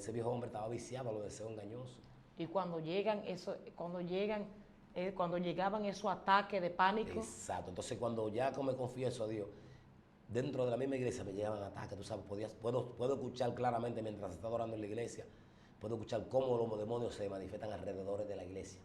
Ese viejo hombre estaba viciado a los deseos engañosos. Y cuando llegaban esos ataques de pánico. Exacto. Entonces cuando ya me confieso a Dios, dentro de la misma iglesia me llegaban ataques, tú sabes, puedo escuchar claramente mientras está orando en la iglesia, puedo escuchar cómo los demonios se manifiestan alrededor de la iglesia.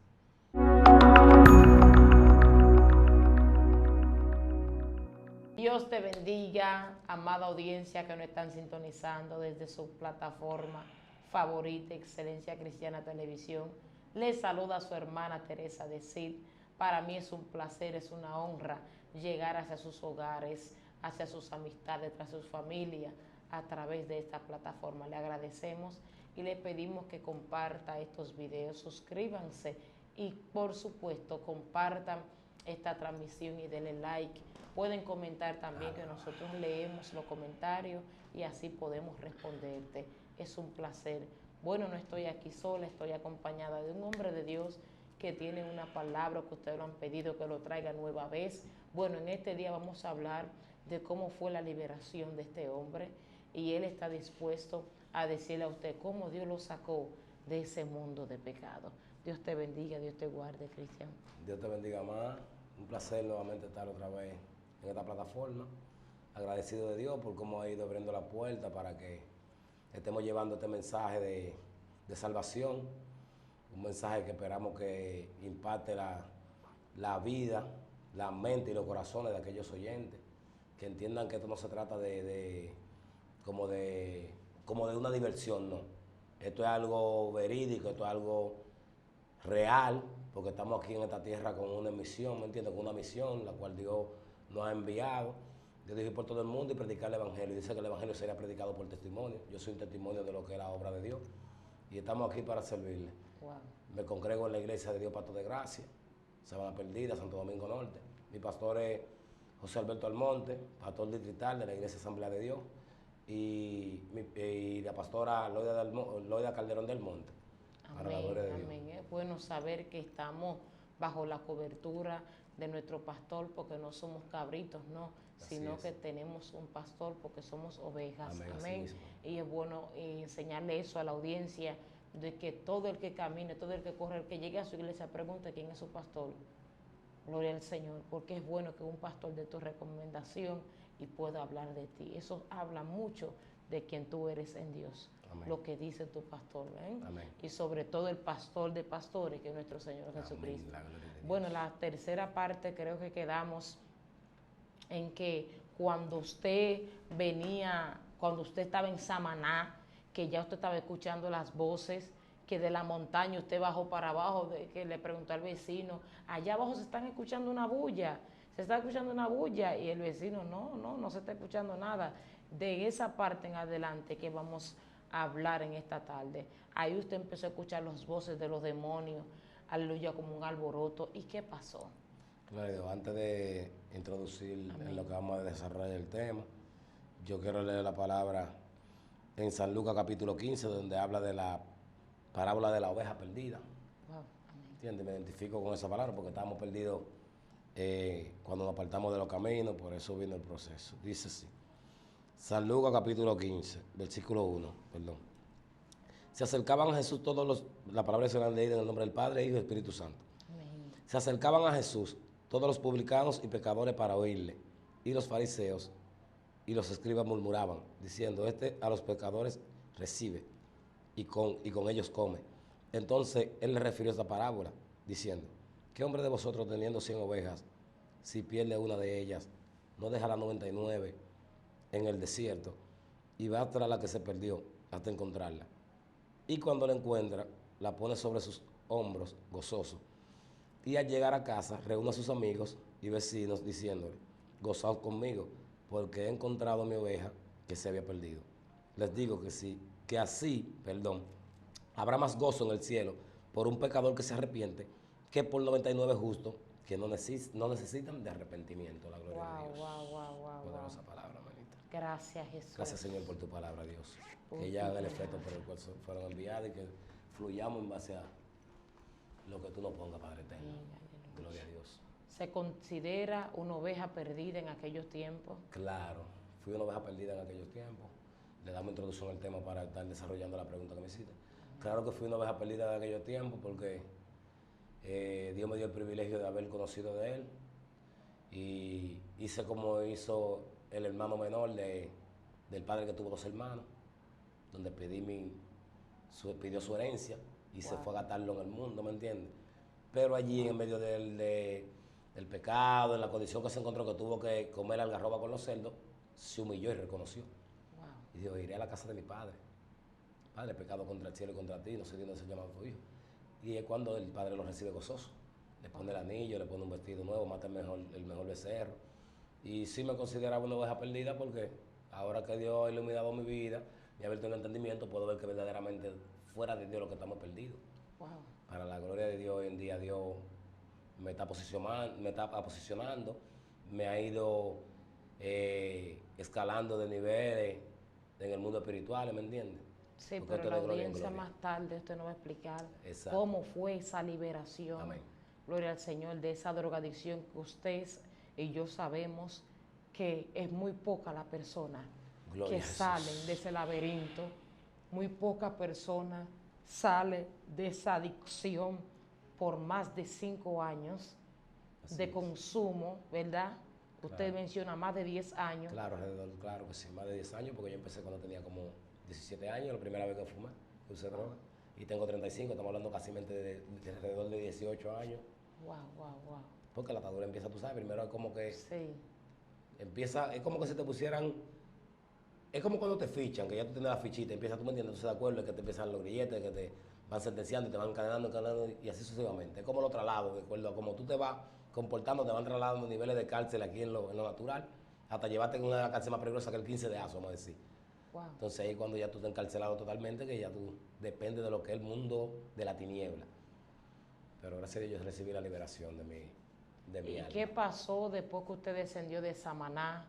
Dios te bendiga, amada audiencia que nos están sintonizando desde su plataforma favorita, Excelencia Cristiana Televisión. Les saluda a su hermana Teresa de Cid. Para mí es un placer, es una honra llegar hacia sus hogares, hacia sus amistades, hacia sus familias a través de esta plataforma. Le agradecemos y le pedimos que comparta estos videos, suscríbanse y por supuesto compartan esta transmisión y denle like. Pueden comentar también, que nosotros leemos los comentarios y así podemos responderte. Es un placer. Bueno, no estoy aquí sola, estoy acompañada de un hombre de Dios que tiene una palabra que ustedes lo han pedido que lo traiga nueva vez. Bueno, en este día vamos a hablar de cómo fue la liberación de este hombre y él está dispuesto a decirle a usted cómo Dios lo sacó de ese mundo de pecado. Dios te bendiga, Dios te guarde, Cristian. Dios te bendiga más. Un placer nuevamente estar otra vez en esta plataforma. Agradecido de Dios por cómo ha ido abriendo la puerta para que estemos llevando este mensaje de salvación. Un mensaje que esperamos que impacte la vida, la mente y los corazones de aquellos oyentes. Que entiendan que esto no se trata como de una diversión, no. Esto es algo verídico, esto es algo real, porque estamos aquí en esta tierra con una misión, ¿me entiendes? Con una misión, la cual Dios nos ha enviado. Dios dijo por todo el mundo y predicar el Evangelio. Dice que el Evangelio sería predicado por testimonio. Yo soy un testimonio de lo que es la obra de Dios. Y estamos aquí para servirle. Wow. Me congrego en la iglesia de Dios Pasto de Gracia, Sabana Perdida, Santo Domingo Norte. Mi pastor es José Alberto Almonte, pastor distrital de la Iglesia Asamblea de Dios. Y la pastora Loida Calderón del Monte. Amén, amén. Es bueno saber que estamos bajo la cobertura de nuestro pastor, porque no somos cabritos, no, sino que tenemos un pastor porque somos ovejas. Amén. Amén. Y es bueno enseñarle eso a la audiencia, de que todo el que camine, todo el que corre, el que llegue a su iglesia, pregunte quién es su pastor. Gloria al Señor, porque es bueno que un pastor dé tu recomendación y pueda hablar de ti. Eso habla mucho de quien tú eres en Dios. Amén. Lo que dice tu pastor, ¿eh? Amén. Y sobre todo el pastor de pastores, que es nuestro Señor Jesucristo. Bueno, la tercera parte creo que quedamos en que cuando usted estaba en Samaná, que ya usted estaba escuchando las voces, que de la montaña usted bajó para abajo, que le preguntó al vecino, allá abajo se están escuchando una bulla, se está escuchando una bulla, y el vecino, no se está escuchando nada. De esa parte en adelante que vamos a hablar en esta tarde, ahí usted empezó a escuchar las voces de los demonios, aleluya, como un alboroto. ¿Y qué pasó? Claro, antes de introducir en lo que vamos a desarrollar el tema, yo quiero leer la palabra en San Lucas capítulo 15, donde habla de la parábola de la oveja perdida. Wow. ¿Entiendes? Me identifico con esa palabra porque estábamos perdidos cuando nos apartamos de los caminos, por eso vino el proceso. Dice así, San Lucas capítulo 15, versículo 1, perdón. Se acercaban a Jesús la palabra se la han leído en el nombre del Padre, Hijo y Espíritu Santo. Amén. Se acercaban a Jesús todos los publicanos y pecadores para oírle, y los fariseos y los escribas murmuraban, diciendo, a los pecadores recibe, y con ellos come. Entonces él le refirió esta parábola, diciendo, ¿qué hombre de vosotros teniendo 100 ovejas, si pierde una de ellas, no deja las 99 en el desierto, y va tras la que se perdió hasta encontrarla? Y cuando la encuentra, la pone sobre sus hombros, gozoso. Y al llegar a casa, reúne a sus amigos y vecinos, diciéndole, gozaos conmigo, porque he encontrado a mi oveja que se había perdido. Les digo que así, habrá más gozo en el cielo por un pecador que se arrepiente que por 99 justos que no necesitan de arrepentimiento. La gloria de Dios. Wow. Poderosa palabra, manita. Gracias, Jesús. Gracias, Señor, por tu palabra, Dios. Que ella haga el efecto por el cual fueron enviados y que fluyamos en base a lo que tú nos pongas, Padre eterno. Gloria a Dios. ¿Se considera una oveja perdida en aquellos tiempos? Claro, fui una oveja perdida en aquellos tiempos. le damos introducción al tema para estar desarrollando la pregunta que me hiciste. Claro que fui una oveja perdida de aquellos tiempos porque Dios me dio el privilegio de haber conocido de Él y hice como hizo el hermano menor del padre que tuvo 2 hermanos, donde pidió su herencia y se fue a gastarlo en el mundo, ¿me entiendes? Pero allí en medio del pecado, en la condición que se encontró, que tuvo que comer algarroba con los cerdos, se humilló y reconoció. Y dijo, iré a la casa de mi padre. Padre, he pecado contra el cielo y contra ti, no sé de dónde se llama tu hijo. Y es cuando el padre lo recibe gozoso. Le pone el anillo, le pone un vestido nuevo, mata el mejor becerro. Y sí me consideraba una oveja perdida porque ahora que Dios ha iluminado mi vida y ha abierto el entendimiento, puedo ver que verdaderamente fuera de Dios lo que estamos perdidos. Wow. Para la gloria de Dios, hoy en día Dios me está posicionando, me ha ido escalando de niveles en el mundo espiritual, ¿me entiendes? Sí, Porque pero la esto es de gloria en audiencia gloria. más tarde usted nos va a explicar Exacto. cómo fue esa liberación, Amén. gloria al Señor, de esa drogadicción que usted y yo sabemos que es muy poca la persona Gloria que a Jesús. salen de ese laberinto, muy poca persona sale de esa adicción por más de 5 años Así de es. consumo, ¿verdad? Usted Claro. menciona más de 10 años. Claro, claro que sí, más de 10 años, porque yo empecé cuando tenía como 17 años, la primera vez que fumé, que usé droga. Y tengo 35, estamos hablando casi de alrededor de 18 años. Wow, wow, wow. Porque la atadura empieza, tú sabes, primero es como que Sí, es como que si te pusieran, es como cuando te fichan, que ya tú tienes la fichita, empieza, tú me entiendes, entonces de acuerdo, es que te empiezan los grilletes, que te van sentenciando y te van encadenando, y así sucesivamente. Es como los traslados, de acuerdo a como tú te vas comportando, te van trasladando niveles de cárcel aquí en lo natural, hasta llevarte en una cárcel más peligrosa que el 15 de aso, vamos a decir. wow. Entonces ahí cuando ya tú estás encarcelado totalmente, que ya tú dependes de lo que es el mundo de la tiniebla. Pero gracias a Dios recibí la liberación de mi ¿Y alma. qué pasó después que usted descendió de Samaná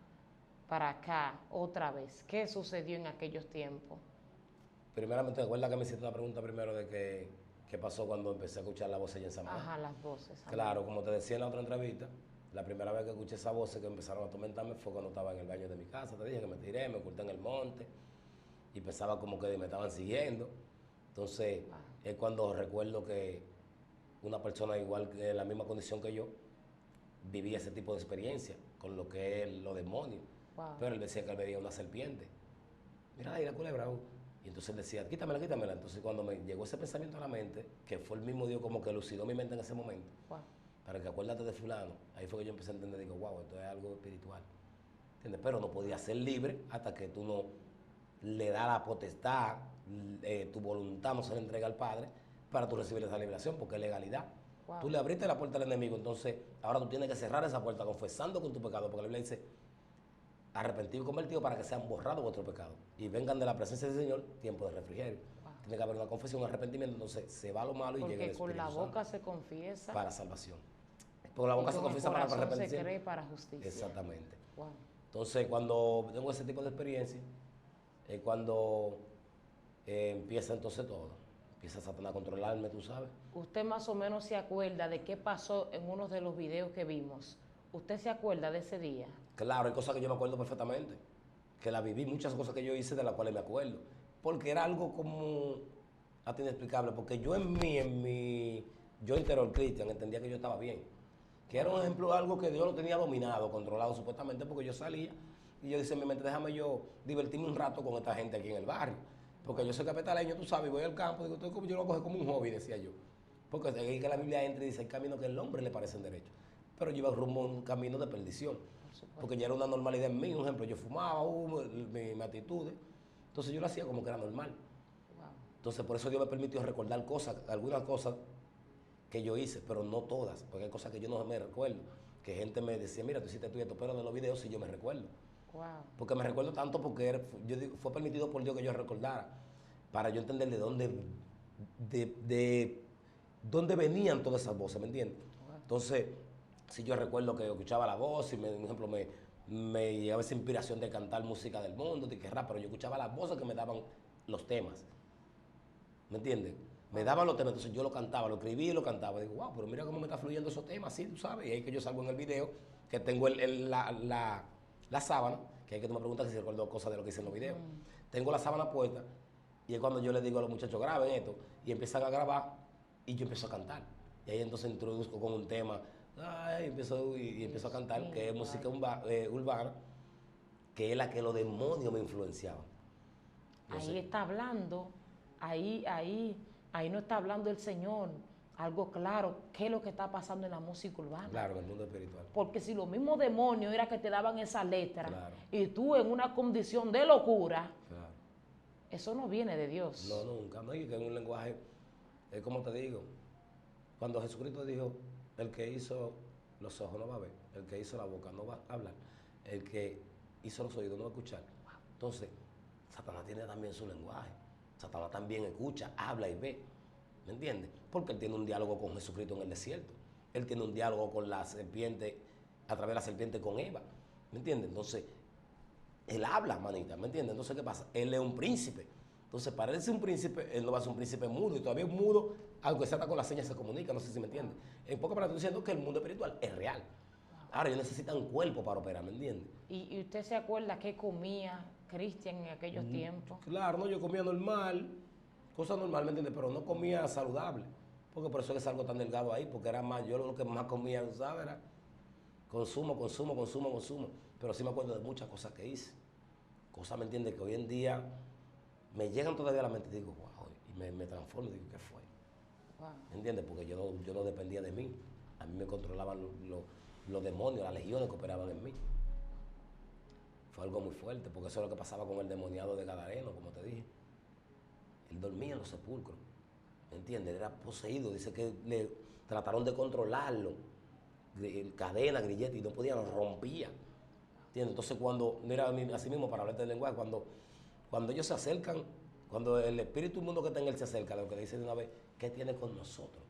para acá otra vez? ¿Qué sucedió en aquellos tiempos? Primeramente, recuerda que me hiciste una pregunta primero de qué pasó cuando empecé a escuchar la voz allá en Samaná. Ajá, las voces. amén. Claro, como te decía en la otra entrevista, la primera vez que escuché esa voz que empezaron a atormentarme fue cuando estaba en el baño de mi casa. Te dije que me tiré, me oculté en el monte y pensaba como que me estaban siguiendo. Entonces, es cuando recuerdo que una persona igual que en la misma condición que yo vivía ese tipo de experiencia con lo que es los demonios. Wow. Pero él decía que él veía una serpiente. Mira ahí la culebra. Y entonces él decía, quítamela, quítamela. Entonces cuando me llegó ese pensamiento a la mente, que fue el mismo Dios como que lucidó mi mente en ese momento, Wow. para que acuérdate de fulano, ahí fue que yo empecé a entender, digo, wow, esto es algo espiritual. ¿Entiendes? Pero no podía ser libre hasta que tú no le das la potestad, tu voluntad no se le entrega al Padre para tú recibir esa liberación, porque es legalidad. Wow. Tú le abriste la puerta al enemigo, entonces ahora tú tienes que cerrar esa puerta confesando con tu pecado, porque la Biblia dice, arrepentido y convertido para que sean borrados vuestros pecados y vengan de la presencia del Señor tiempo de refrigerio. Wow. Tiene que haber una confesión, un arrepentimiento, entonces se va lo malo y llega el Porque Espíritu con la Santo boca se confiesa para salvación. Por la y boca se con el confiesa para corazón se arrepentirse. cree para justicia. Exactamente. Wow. Entonces, cuando tengo ese tipo de experiencia, es cuando empieza entonces todo. Empieza Satanás a controlarme, tú sabes. Usted más o menos se acuerda de qué pasó en uno de los videos que vimos. ¿Usted se acuerda de ese día? Claro, hay cosas que yo me acuerdo perfectamente, que la viví, muchas cosas que yo hice de las cuales me acuerdo, porque era algo como hasta inexplicable, porque yo yo interior cristian entendía que yo estaba bien, que era un ejemplo de algo que Dios lo tenía dominado, controlado supuestamente, porque yo salía y yo decía en mi mente, déjame yo divertirme un rato con esta gente aquí en el barrio, porque yo soy capitaleño, tú sabes, voy al campo, digo, yo lo cojo como un hobby, decía yo, porque ahí que la Biblia entra y dice, hay caminos que al hombre le parecen derechos, pero yo iba rumbo a un camino de perdición, porque ya era una normalidad en mí, un ejemplo, yo fumaba, mi actitud, entonces yo lo hacía como que era normal. Wow. Entonces por eso Dios me permitió recordar cosas, algunas cosas que yo hice, pero no todas, porque hay cosas que yo no me recuerdo, que gente me decía, mira, tú hiciste esto, pero de los videos sí yo me recuerdo. Wow. Porque me recuerdo tanto porque fue permitido por Dios que yo recordara, para yo entender de dónde venían todas esas voces, ¿me entiendes? Wow. Entonces, si yo recuerdo que escuchaba la voz y, por ejemplo, me llegaba esa inspiración de cantar música del mundo, de que rap, pero yo escuchaba las voces que me daban los temas, ¿me entiendes? Me daban los temas, entonces yo lo cantaba, lo escribía y lo cantaba. Digo, wow, pero mira cómo me está fluyendo esos temas, sí, tú sabes. Y ahí que yo salgo en el video, que tengo la sábana, que hay que tú me preguntas si recuerdo cosas de lo que hice en los videos. Tengo la sábana puesta y es cuando yo le digo a los muchachos, graben esto, y empiezan a grabar y yo empiezo a cantar. Y ahí entonces introduzco con un tema, empiezo a cantar, que es música urbana, que es la que los demonios me influenciaban. Ahí está hablando, ahí no está hablando el Señor, algo claro, qué es lo que está pasando en la música urbana. Claro, en el mundo espiritual. Porque si los mismos demonios era que te daban esa letra, claro, y tú en una condición de locura, claro, eso no viene de Dios. No, nunca. No, y que en un lenguaje, es como te digo, cuando Jesucristo dijo, el que hizo los ojos no va a ver, el que hizo la boca no va a hablar, el que hizo los oídos no va a escuchar. Entonces, Satanás tiene también su lenguaje. Satanás también escucha, habla y ve. ¿Me entiendes? Porque él tiene un diálogo con Jesucristo en el desierto. Él tiene un diálogo con la serpiente, a través de la serpiente con Eva. ¿Me entiendes? Entonces, él habla, manita. ¿Me entiendes? Entonces, ¿qué pasa? Él es un príncipe. Entonces, para él ser un príncipe, él no va a ser un príncipe mudo. Y todavía es mudo, aunque sea con las señas, se comunica. No sé si me entiendes. En pocas palabras, estoy diciendo que el mundo espiritual es real. Ahora, ellos necesitan un cuerpo para operar, ¿me entiendes? ¿Y usted se acuerda qué comía Cristian en aquellos tiempos? Claro, no, yo comía normal, cosas normal, ¿me entiendes? Pero no comía saludable, porque por eso es que salgo tan delgado ahí, porque era más, yo lo que más comía, ¿sabes? Era consumo. Pero sí me acuerdo de muchas cosas que hice. Cosas, ¿me entiendes? Que hoy en día me llegan todavía a la mente y digo, wow, y me transformo y digo, ¿qué fue? Wow. ¿Me entiendes? Porque yo no dependía de mí. A mí me controlaban los demonios, las legiones que operaban en mí. Fue algo muy fuerte, porque eso es lo que pasaba con el demoniado de Gadareno, como te dije. Él dormía en los sepulcros, ¿me entiendes? Él era poseído, dice que le trataron de controlarlo, cadena, grillete, y no podían, rompía. ¿Entiendes? Entonces cuando, mira, así mismo para hablarte del lenguaje, cuando ellos se acercan, cuando el espíritu inmundo que está en él se acerca, lo que le dice de una vez, ¿qué tiene con nosotros,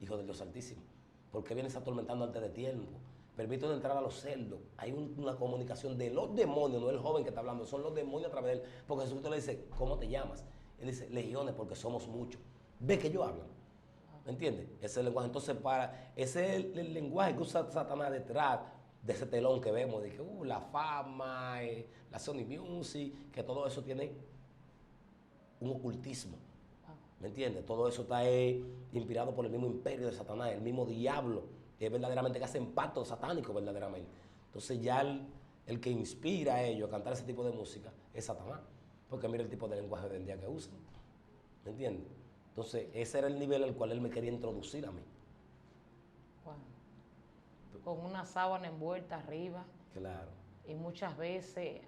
hijo del Dios Altísimo? ¿Por qué vienes atormentando antes de tiempo? Permite entrar a los cerdos. Hay una comunicación de los demonios, no el joven que está hablando, son los demonios a través de él. Porque Jesucristo le dice, ¿cómo te llamas? Él dice, legiones, porque somos muchos. Ve que ellos hablan. ¿Me entiendes? Ese es el lenguaje. Entonces, ese es el lenguaje que usa Satanás detrás de ese telón que vemos, de que la fama, la Sony Music, que todo eso tiene un ocultismo. ¿Me entiendes? Todo eso está inspirado por el mismo imperio de Satanás, el mismo diablo, que es verdaderamente que hacen pactos satánicos verdaderamente. Entonces ya el que inspira a ellos a cantar ese tipo de música es Satanás, porque mira el tipo de lenguaje del día que usan. ¿Me entiendes? Entonces ese era el nivel al cual él me quería introducir a mí. Wow. Con una sábana envuelta arriba. Claro. Y muchas veces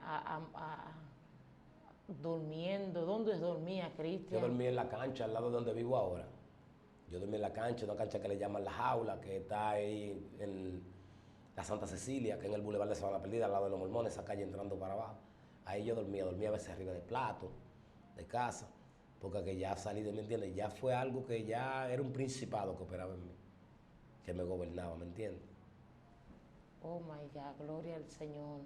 durmiendo. ¿Dónde dormía Cristian? Yo dormía en la cancha, al lado de donde vivo ahora. Yo dormí en la cancha, una cancha que le llaman La Jaula, que está ahí en la Santa Cecilia, que es en el Boulevard de Sabana Perdida, al lado de los Mormones, esa calle entrando para abajo. Ahí yo dormía a veces arriba de plato, de casa, porque que ya salí de, ¿me entiendes? Ya fue algo que ya era un principado que operaba en mí, que me gobernaba, ¿me entiendes? Oh my God, gloria al Señor.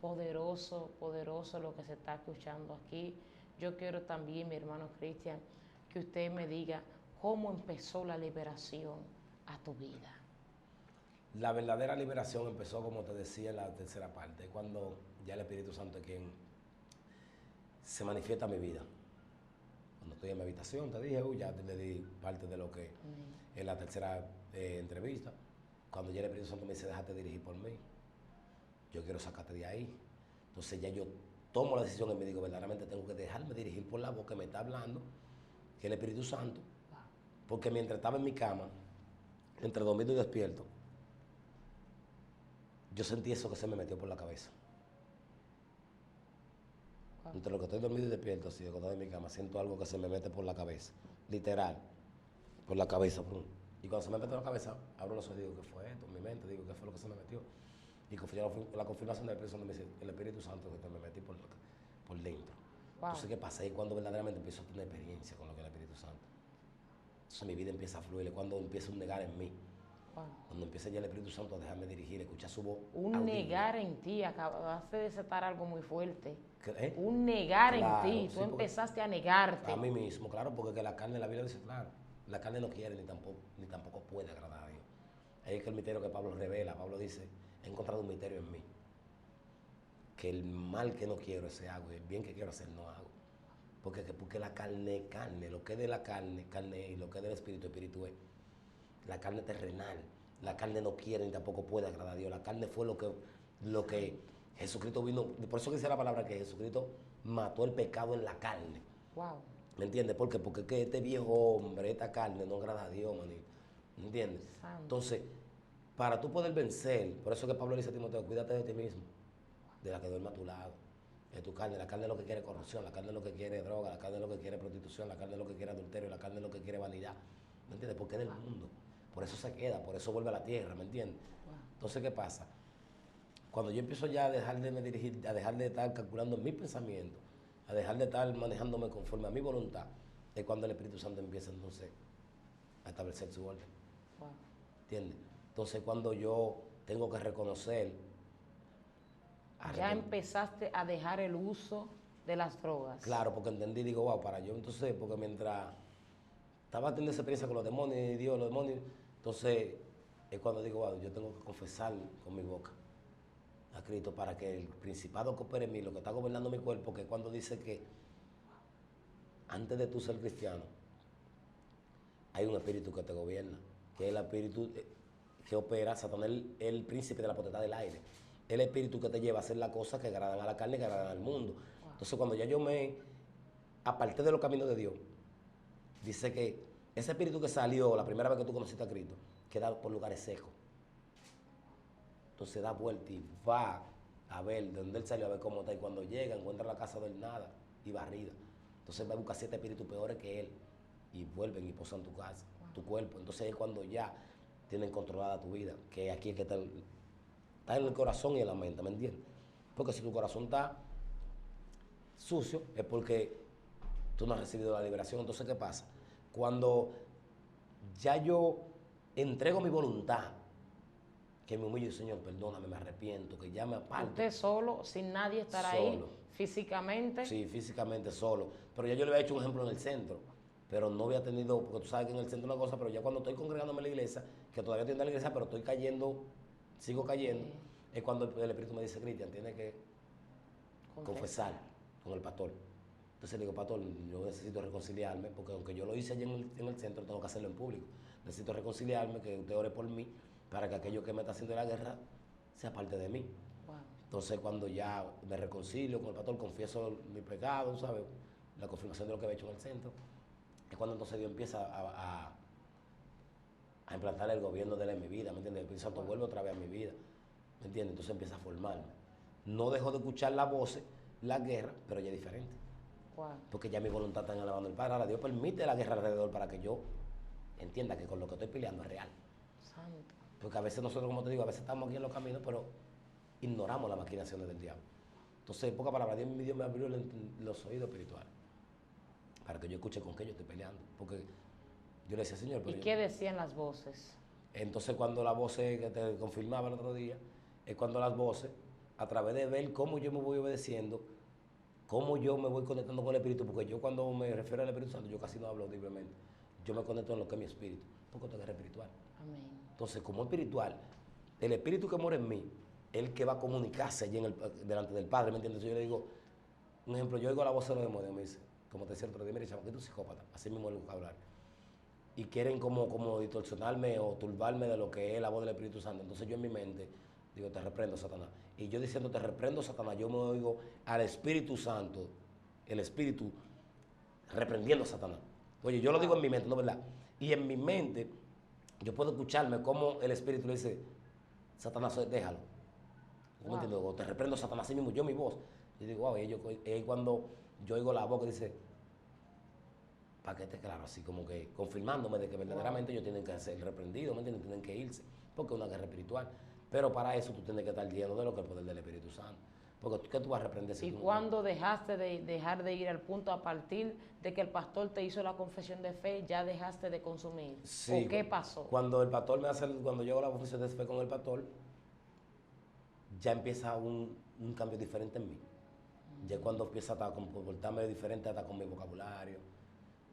Poderoso, poderoso lo que se está escuchando aquí. Yo quiero también, mi hermano Cristian, que usted me diga cómo empezó la liberación a tu vida. La verdadera liberación empezó, como te decía, en la tercera parte, cuando ya el Espíritu Santo es quien se manifiesta en mi vida. Cuando estoy en mi habitación, te dije, ya te le di parte de lo que en la tercera entrevista. Cuando ya el Espíritu Santo me dice, déjate dirigir por mí. Yo quiero sacarte de ahí. Entonces ya yo tomo la decisión y me digo, verdaderamente tengo que dejarme dirigir por la voz que me está hablando, que es el Espíritu Santo. Porque mientras estaba en mi cama, entre dormido y despierto, yo sentí eso que se me metió por la cabeza. Entre lo que estoy dormido y despierto, así, acostado en mi cama, siento algo que se me mete por la cabeza, literal, por la cabeza. Y cuando se me mete por la cabeza, abro los ojos y digo, ¿qué fue esto? En mi mente digo, ¿qué fue lo que se me metió? Y la confirmación del Espíritu Santo me dice, el Espíritu Santo que me metí por dentro. Wow. Entonces, ¿qué pasa? Ahí cuando verdaderamente empiezo a tener experiencia con lo que es el Espíritu Santo. Entonces mi vida empieza a fluir, cuando empiezo a negar en mí. Wow. Cuando empieza ya el Espíritu Santo a dejarme dirigir, escuchar su voz. Un negar en ti, acabaste de desatar algo muy fuerte. ¿Eh? Un negar claro, en ti, tú empezaste a negarte. A mí mismo, claro, porque que la carne, la Biblia dice, claro, la carne no quiere ni tampoco puede agradar a Dios. Ahí es que el misterio que Pablo revela, Pablo dice, he encontrado un misterio en mí, que el mal que no quiero ese hago y el bien que quiero hacer no hago. Porque la carne es carne, lo que es de la carne, carne es, y lo que es del espíritu, espíritu es. La carne terrenal, la carne no quiere ni tampoco puede agradar a Dios. La carne fue lo que Jesucristo vino, por eso que dice la palabra que Jesucristo mató el pecado en la carne. Wow. ¿Me entiendes? Porque es que este viejo hombre, esta carne no agrada a Dios, manito. ¿Me entiendes? Santo. Entonces, para tú poder vencer, por eso que Pablo le dice a Timoteo, cuídate de ti mismo, de la que duerme a tu lado, de tu carne. La carne es lo que quiere corrupción, la carne es lo que quiere droga, la carne es lo que quiere prostitución, la carne es lo que quiere adulterio, la carne es lo que quiere vanidad. ¿Me entiendes? Porque es del mundo. Por eso se queda, por eso vuelve a la tierra, ¿me entiendes? Wow. Entonces, ¿qué pasa? Cuando yo empiezo ya a dejar de me dirigir, a dejar de estar calculando mis pensamientos, a dejar de estar manejándome conforme a mi voluntad, es cuando el Espíritu Santo empieza entonces a establecer su orden. Wow. ¿Entiendes? Entonces cuando yo tengo que reconocer... Ya empezaste a dejar el uso de las drogas. Claro, porque entendí, digo, wow, para yo entonces, porque mientras estaba teniendo esa experiencia con los demonios y Dios, los demonios, entonces es cuando digo, wow, yo tengo que confesar con mi boca a Cristo para que el principado que opere en mí, lo que está gobernando mi cuerpo, que es cuando dice que antes de tú ser cristiano, hay un espíritu que te gobierna, que es el espíritu que opera, Satanás es el príncipe de la potestad del aire. El espíritu que te lleva a hacer las cosas que agradan a la carne y que agradan al mundo. Wow. Entonces cuando ya yo me aparté de los caminos de Dios, dice que ese espíritu que salió la primera vez que tú conociste a Cristo, queda por lugares secos. Entonces da vuelta y va a ver de dónde él salió, a ver cómo está. Y cuando llega, encuentra la casa del nada y barrida. Entonces va a buscar 7 espíritus peores que él y vuelven y posan tu casa, wow, tu cuerpo. Entonces es cuando ya tienen controlada tu vida, que aquí es que está en el corazón y en la mente, ¿me entiendes? Porque si tu corazón está sucio es porque tú no has recibido la liberación. Entonces, ¿qué pasa? Cuando ya yo entrego mi voluntad, que me humillo, Señor, perdóname, me arrepiento, que ya me aparto. ¿Usted solo, sin nadie estar solo ahí físicamente? Sí, físicamente solo. Pero ya yo le había hecho un ejemplo en el centro, pero no había tenido, porque tú sabes que en el centro es una cosa, pero ya cuando estoy congregándome en la iglesia, que todavía estoy en la iglesia, pero estoy cayendo, sigo cayendo, es cuando el Espíritu me dice, Cristian, tienes que confesar con el pastor. Entonces le digo, pastor, yo necesito reconciliarme, porque aunque yo lo hice allí en el centro, tengo que hacerlo en público. Necesito reconciliarme, que usted ore por mí, para que aquello que me está haciendo la guerra sea parte de mí. Wow. Entonces cuando ya me reconcilio con el pastor, confieso mi pecado, ¿sabes? La confirmación de lo que había hecho en el centro, es cuando entonces Dios empieza a implantar el gobierno de él en mi vida, ¿me entiendes? El Espíritu Santo vuelve otra vez a mi vida, ¿me entiendes? Entonces empieza a formarme. No dejo de escuchar las voces, la guerra, pero ya es diferente. Wow. Porque ya mi voluntad está en alabando al Padre. Ahora Dios permite la guerra alrededor para que yo entienda que con lo que estoy peleando es real. Santo. Porque a veces nosotros, como te digo, a veces estamos aquí en los caminos, pero ignoramos las maquinaciones del diablo. Entonces, en pocas palabras, Dios me abrió los oídos espirituales para que yo escuche con qué yo estoy peleando. Porque yo le decía, Señor... ¿Y qué decían las voces? Entonces, cuando las voces que te confirmaba el otro día, es cuando las voces, a través de ver cómo yo me voy obedeciendo, cómo yo me voy conectando con el Espíritu, porque yo cuando me refiero al Espíritu Santo, yo casi no hablo audiblemente. Yo me conecto en lo que es mi espíritu, porque esto es guerra espiritual. Amén. Entonces, como espiritual, el espíritu que mora en mí, el que va a comunicarse allí delante del Padre, ¿me entiendes? Yo le digo, un ejemplo, yo oigo la voz de los demonios, me dice, como te decía el otro día, mire, chamo, que tú psicópata, así mismo el vocabulario. Y quieren como distorsionarme o turbarme de lo que es la voz del Espíritu Santo. Entonces yo en mi mente digo, te reprendo, Satanás. Y yo diciendo, te reprendo, Satanás, yo me oigo al Espíritu Santo, el Espíritu, reprendiendo a Satanás. Oye, yo lo digo en mi mente, ¿no, verdad? Y en mi mente, yo puedo escucharme como el Espíritu le dice, Satanás, déjalo. ¿Cómo entiendes? O te reprendo, Satanás, así mismo, yo mi voz. Y digo, wow, y cuando yo oigo la voz que dice, para que esté claro, así como que confirmándome de que verdaderamente ellos tienen que ser reprendidos, ¿me entiendes? Tienen que irse, porque es una guerra espiritual. Pero para eso tú tienes que estar lleno de lo que es el poder del Espíritu Santo. Porque ¿qué tú vas a reprender si ¿Y tú cuándo dejaste de dejar de ir al punto a partir de que el pastor te hizo la confesión de fe, ya dejaste de consumir? Sí, ¿O qué pasó? Cuando el pastor cuando yo hago la confesión de fe con el pastor, ya empieza un cambio diferente en mí. Ya cuando empieza a comportarme diferente hasta con mi vocabulario,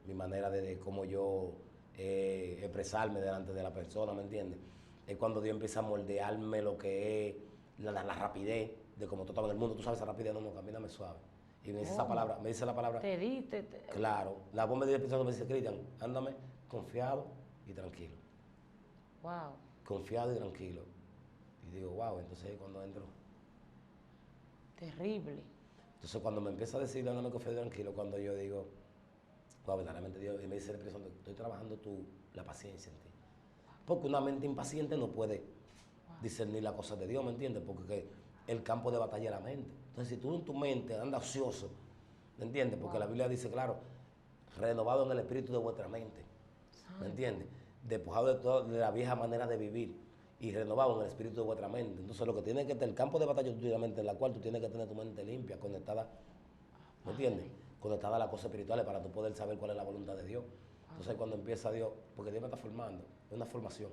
mi manera de cómo yo expresarme delante de la persona, ¿me entiendes? Es cuando Dios empieza a moldearme lo que es la rapidez, de cómo tú estabas en el mundo, tú sabes esa rapidez, no, camíname suave. Y me dice esa ¿Cómo? palabra, me dice la palabra, Te diste. claro, la voz me dice pensando, me dice, Cristian, ándame confiado y tranquilo, Wow. confiado y tranquilo. Y digo, wow, entonces cuando entro, Terrible. entonces cuando me empieza a decir, ándame confiado y tranquilo, cuando yo digo, wow, verdaderamente Dios, y me dice el Espíritu Santo, estoy trabajando la paciencia en ti. Porque una mente impaciente no puede discernir las cosas de Dios, ¿me entiendes? Porque el campo de batalla es la mente. Entonces, si tú en tu mente andas ocioso, ¿me entiendes? Porque la Biblia dice, claro, renovado en el espíritu de vuestra mente, ¿me entiendes? Despojado de la vieja manera de vivir y renovado en el espíritu de vuestra mente. Entonces, lo que tiene que tener, el campo de batalla de tu mente, en la cual tú tienes que tener tu mente limpia, conectada, ¿me entiendes? Conectada a las cosas espirituales para tú poder saber cuál es la voluntad de Dios. Entonces, cuando empieza Dios, porque Dios me está formando, es una formación.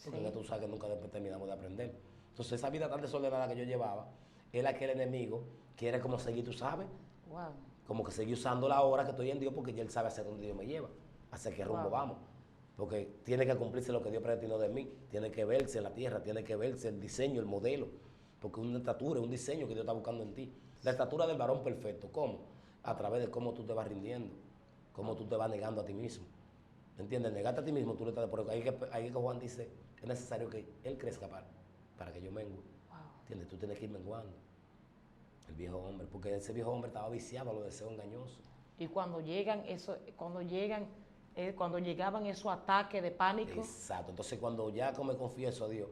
Porque tú sabes que nunca después terminamos de aprender. Entonces, esa vida tan desordenada que yo llevaba, es la que el enemigo quiere como seguir, tú sabes, Wow. como que seguir usando la hora que estoy en Dios, porque ya Él sabe hacia dónde Dios me lleva, hacia qué rumbo vamos. Porque tiene que cumplirse lo que Dios predestinó de mí, tiene que verse en la tierra, tiene que verse el diseño, el modelo, porque es una estatura, es un diseño que Dios está buscando en ti. La estatura del varón perfecto, ¿cómo? A través de cómo tú te vas rindiendo, cómo tú te vas negando a ti mismo. ¿Entiendes? Negarte a ti mismo, tú le estás por ahí que Juan dice, es necesario que Él crezca para que yo mengue. ¿Entiendes? Tú tienes que ir menguando. El viejo hombre, porque ese viejo hombre estaba viciado a los deseos engañosos. Y cuando llegan cuando llegaban esos ataques de pánico. Exacto. Entonces cuando ya me confieso a Dios,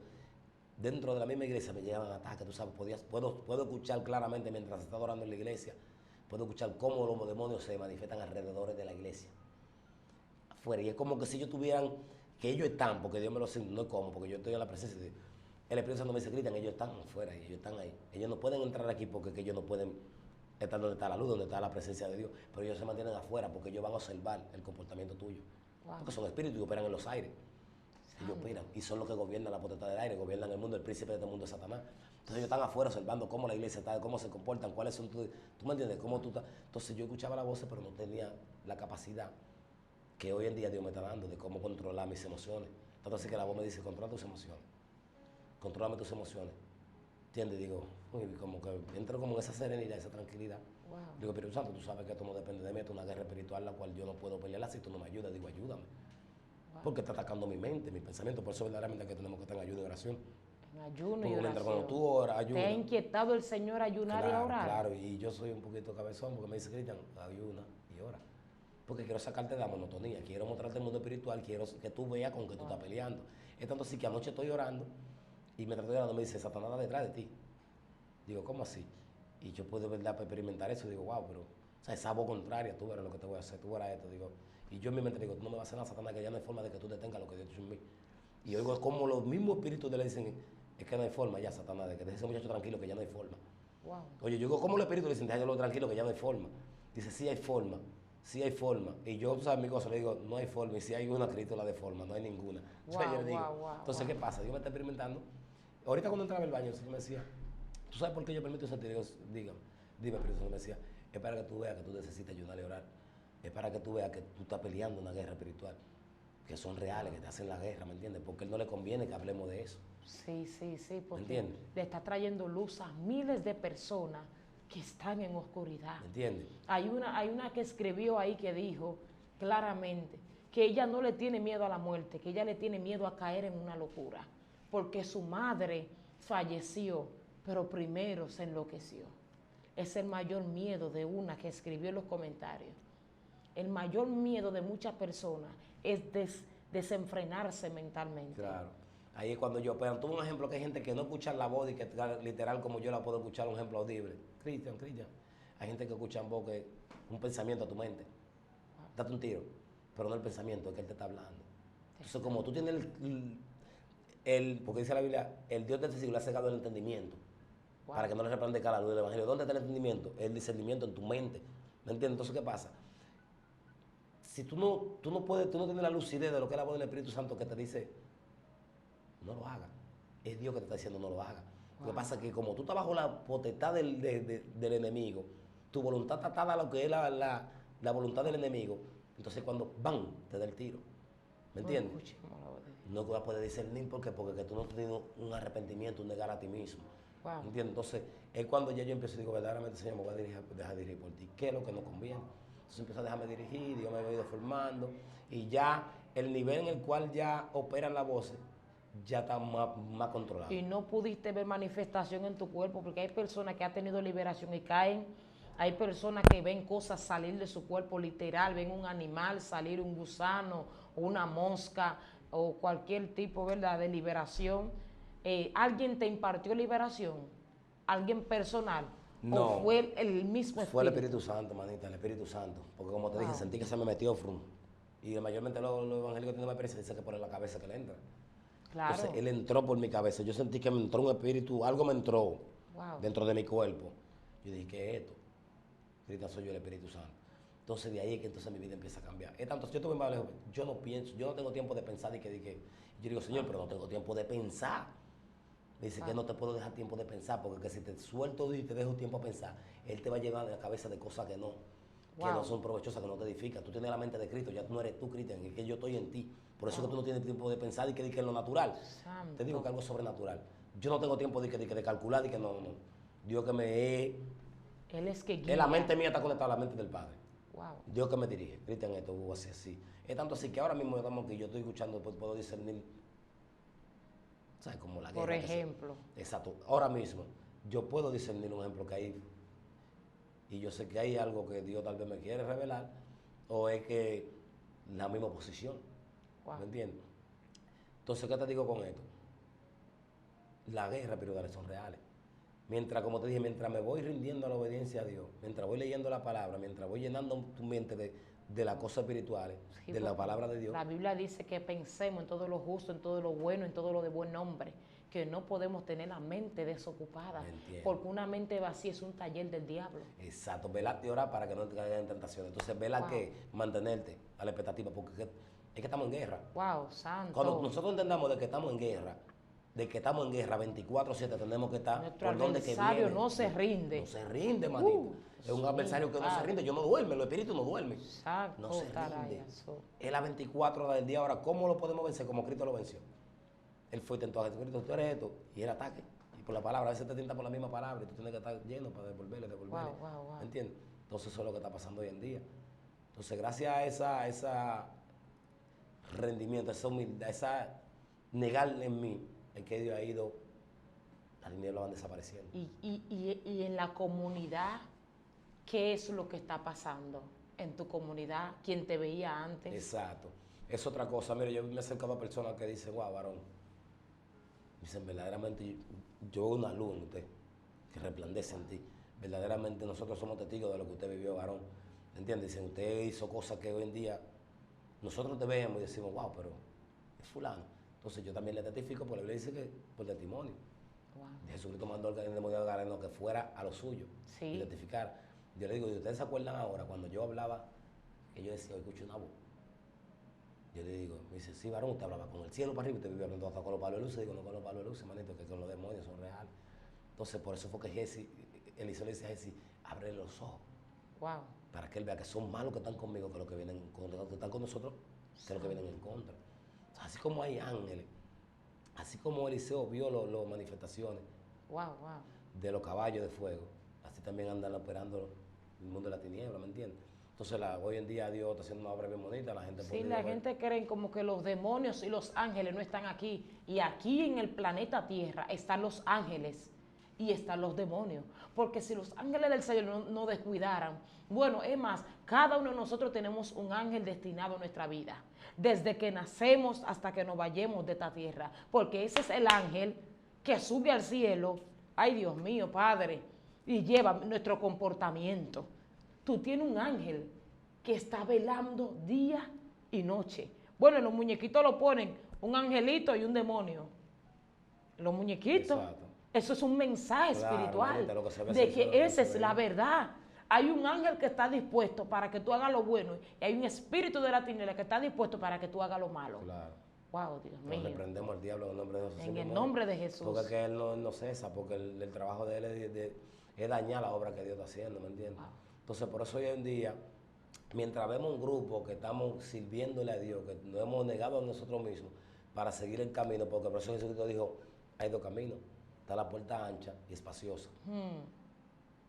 dentro de la misma iglesia me llegaban ataques, tú sabes, puedo escuchar claramente mientras está orando en la iglesia, puedo escuchar cómo los demonios se manifiestan alrededor de la iglesia. Afuera. Y es como que si ellos tuvieran, que ellos están, porque Dios me lo enseñó, no es como, porque yo estoy en la presencia de Dios. El Espíritu Santo me dice, Cristian, ellos están afuera y ellos están ahí. Ellos no pueden entrar aquí porque ellos no pueden estar donde está la luz, donde está la presencia de Dios, pero ellos se mantienen afuera porque ellos van a observar el comportamiento tuyo. Porque son espíritus y operan en los aires. Ellos operan y son los que gobiernan la potestad del aire, gobiernan el mundo, el príncipe de este mundo es Satanás. Entonces ellos están afuera observando cómo la iglesia está, cómo se comportan, cuáles son tú me entiendes, cómo tú estás. Entonces yo escuchaba la voz, pero no tenía la capacidad que hoy en día Dios me está dando de cómo controlar mis emociones. Tanto así que la voz me dice, controla tus emociones. Contrólame tus emociones. ¿Entiendes? Digo, como que entro como en esa serenidad, esa tranquilidad. Wow. Digo, Espíritu Santo, tú sabes que esto no depende de mí, esto es una guerra espiritual la cual yo no puedo pelearla si tú no me ayudas. Digo, ayúdame. Porque está atacando mi mente, mi pensamiento. Por eso verdaderamente que tenemos que estar en ayuno y oración. En ayuno porque y oración. Cuando tú oras, ayuna. ¿Te ha inquietado el Señor ayunar y orar? Claro, y yo soy un poquito cabezón porque me dice, Cristian, ayuna y ora. Porque quiero sacarte de la monotonía, quiero mostrarte el mundo espiritual, quiero que tú veas con que tú estás peleando. Es tanto así que anoche estoy orando y me trato de orando, me dice, Satanás está detrás de ti. Digo, ¿cómo así? Y yo puedo, ¿verdad?, experimentar eso. Digo, wow, pero, o sea, esa voz contraria, tú verás lo que te voy a hacer, tú verás esto. Digo, y yo en mi mente digo, tú no me vas a hacer nada, Satanás, que ya no hay forma de que tú detengas lo que Dios ha hecho en mí. Y oigo como los mismos espíritus de él dicen, es que no hay forma ya, Satanás, de que deje ese muchacho tranquilo, que ya no hay forma. Wow. Oye, yo digo, ¿cómo los espíritus le dicen, déjalo tranquilo, que ya no hay forma? Dice, sí hay forma, sí hay forma. Y yo, tú sabes mi cosa, le digo, no hay forma. Y si hay una, Cristo la de forma, no hay ninguna. Wow, yo le digo, entonces, ¿qué pasa? Yo me estoy experimentando. Ahorita cuando entraba al baño, el Señor me decía, ¿tú sabes por qué yo permito sentir? Dios, dime, Espíritu Santo, me decía, es para que tú veas que tú necesitas ayudar y orar. Es para que tú veas que tú estás peleando una guerra espiritual, que son reales, que te hacen la guerra, ¿me entiendes? Porque a él no le conviene que hablemos de eso. Sí, porque le está trayendo luz a miles de personas que están en oscuridad. ¿Me entiendes? Hay una que escribió ahí que dijo claramente que ella no le tiene miedo a la muerte, que ella le tiene miedo a caer en una locura, porque su madre falleció, pero primero se enloqueció. Es el mayor miedo de una que escribió en los comentarios. El mayor miedo de muchas personas es desenfrenarse mentalmente. Claro. Ahí es cuando yo, pero tuve un ejemplo que hay gente que no escucha la voz y que literal como yo la puedo escuchar, un ejemplo audible. Cristian. Hay gente que escucha en voz que un pensamiento a tu mente. Date un tiro, pero no el pensamiento, es que él te está hablando. Entonces, como tú tienes porque dice la Biblia, el Dios de este siglo ha cegado el entendimiento. Wow. Para que no le resplandezca la luz del Evangelio. ¿Dónde está el entendimiento? El discernimiento en tu mente. ¿Me entiendes? Entonces, ¿qué pasa? Si tú no tienes la lucidez de lo que es la voz del Espíritu Santo que te dice, no lo hagas. Es Dios que te está diciendo no lo hagas. Wow. Lo que pasa es que como tú estás bajo la potestad del enemigo, tu voluntad está atada a lo que es la voluntad del enemigo, entonces cuando ¡bam!, te da el tiro. ¿Me entiendes? No vas a poder discernir porque tú no has tenido un arrepentimiento, un negar a ti mismo. Wow. ¿Entiendes? Entonces, es cuando ya yo empiezo y digo, verdaderamente, Señor, me voy a dejar dirigir por ti. ¿Qué es lo que nos conviene? Entonces empiezo a dejarme dirigir, Dios me ha ido formando, y ya el nivel en el cual ya operan las voces ya está más controlado. Y no pudiste ver manifestación en tu cuerpo, porque hay personas que han tenido liberación y caen. Hay personas que ven cosas salir de su cuerpo literal, ven un animal salir, un gusano o una mosca o cualquier tipo, ¿verdad?, de liberación. ¿Alguien te impartió liberación? ¿Alguien personal? No. ¿O fue el mismo espíritu? Fue el Espíritu Santo, manita, el Espíritu Santo. Porque como te dije, sentí que se me metió frum. Y mayormente los evangélicos tienen más experiencia, dice que por la cabeza que le entra. Claro. Entonces, él entró por mi cabeza. Yo sentí que me entró un espíritu, algo me entró dentro de mi cuerpo. Yo dije, ¿qué es esto? Ahorita soy yo el Espíritu Santo. Entonces, de ahí es que entonces mi vida empieza a cambiar. Es tanto, si yo estuve más lejos, yo no pienso, yo no tengo tiempo de pensar y que yo digo, Señor, pero no tengo tiempo de pensar. Me dice que no te puedo dejar tiempo de pensar, porque que si te suelto y te dejo tiempo a pensar, Él te va a llevar a la cabeza de cosas que no son provechosas, que no te edifican. Tú tienes la mente de Cristo, ya tú no eres tú, Cristo, es que yo estoy en ti. Por eso que tú no tienes tiempo de pensar y que es lo natural. Santo. Te digo que algo sobrenatural. Yo no tengo tiempo de calcular y que no. Dios que me Él es que guía. la mente mía está conectada a la mente del Padre. Wow. Dios que me dirige. Cristian, esto hubo así. Es tanto así que ahora mismo estamos aquí, yo estoy escuchando, pues puedo discernir. ¿Sabes? Como la guerra. Por ejemplo. Exacto. Ahora mismo, yo puedo discernir un ejemplo que hay. Y yo sé que hay algo que Dios tal vez me quiere revelar, o es que la misma posición. Wow. ¿Me entiendes? Entonces, ¿qué te digo con esto? Las guerras espirituales son reales. Mientras, como te dije, mientras me voy rindiendo a la obediencia a Dios, mientras voy leyendo la palabra, mientras voy llenando tu mente de las cosas espirituales, sí, de la palabra de Dios. La Biblia dice que pensemos en todo lo justo, en todo lo bueno, en todo lo de buen nombre, que no podemos tener la mente desocupada, porque una mente vacía es un taller del diablo. Exacto, velate y orar para que no te caigan en tentación. Entonces, vela que mantenerte a la expectativa, porque es que estamos en guerra. Wow, santo. Cuando nosotros entendamos de que estamos en guerra, 24/7 tenemos que estar nuestro adversario no se rinde. No se rinde, manito. Es un adversario que no se rinde. Yo no duerme, los espíritus no duermen. Exacto, no se rinde. Es las 24 horas del día. Ahora, ¿cómo lo podemos vencer? Como Cristo lo venció. Él fue tentado a Jesucristo, tú eres esto, y el ataque. Y por la palabra, a veces te tienta por la misma palabra y tú tienes que estar lleno para devolverle. Wow. ¿Me entiendes? Entonces eso es lo que está pasando hoy en día. Entonces, gracias a ese rendimiento, a esa humildad, esa negar en mí, es que Dios ha ido, las tinieblas van desapareciendo. Y en la comunidad, ¿qué es lo que está pasando? En tu comunidad, ¿quién te veía antes? Exacto. Es otra cosa. Mire, yo me he acercado a personas que dicen, wow, varón, dicen, verdaderamente, yo veo una luz en usted, que resplandece en ti. Verdaderamente nosotros somos testigos de lo que usted vivió, varón. ¿Entiendes? Dicen, usted hizo cosas que hoy en día nosotros te vemos y decimos, wow, pero es fulano. Entonces yo también le testifico, porque la Biblia dice que por testimonio. Wow. Jesucristo mandó al demonio Gadareno que fuera a lo suyo, y testificar. Yo le digo, ¿y ustedes se acuerdan ahora cuando yo hablaba, que yo decía, escucho una voz? Yo le digo, me dice, sí, varón, usted hablaba con el cielo para arriba y usted vivía hablando hasta con los palos de luces. Digo, no con los palos de luces, manito, que con los demonios son reales. Entonces, por eso fue que Eliseo le dice a Jesse, abre los ojos. Wow. Para que él vea que son malos que están conmigo, que los que vienen en contra, que están con nosotros, que los que vienen en contra. Así como hay ángeles, así como Eliseo vio las manifestaciones de los caballos de fuego, así también andan operando el mundo de la tiniebla, ¿me entiendes? Entonces hoy en día Dios está haciendo una obra bien bonita, la gente... Sí, la gente cree como que los demonios y los ángeles no están aquí, y aquí en el planeta Tierra están los ángeles y están los demonios, porque si los ángeles del Señor no descuidaran, bueno, es más, cada uno de nosotros tenemos un ángel destinado a nuestra vida, desde que nacemos hasta que nos vayamos de esta tierra, porque ese es el ángel que sube al cielo, ay Dios mío, Padre, y lleva nuestro comportamiento. Tú tienes un ángel que está velando día y noche. Bueno, los muñequitos lo ponen un angelito y un demonio. Los muñequitos. Exacto. Eso es un mensaje espiritual de que esa es la verdad. Hay un ángel que está dispuesto para que tú hagas lo bueno y hay un espíritu de la tiniebla que está dispuesto para que tú hagas lo malo. Claro. Wow, Dios mío. Reprendemos al diablo en el nombre de Jesús. En el nombre de Jesús. Porque es que él no cesa, porque el trabajo de él es dañar la obra que Dios está haciendo, ¿me entiendes? Wow. Entonces, por eso hoy en día, mientras vemos un grupo que estamos sirviéndole a Dios, que nos hemos negado a nosotros mismos para seguir el camino, porque por eso Jesucristo dijo, hay dos caminos. está la puerta ancha y espaciosa,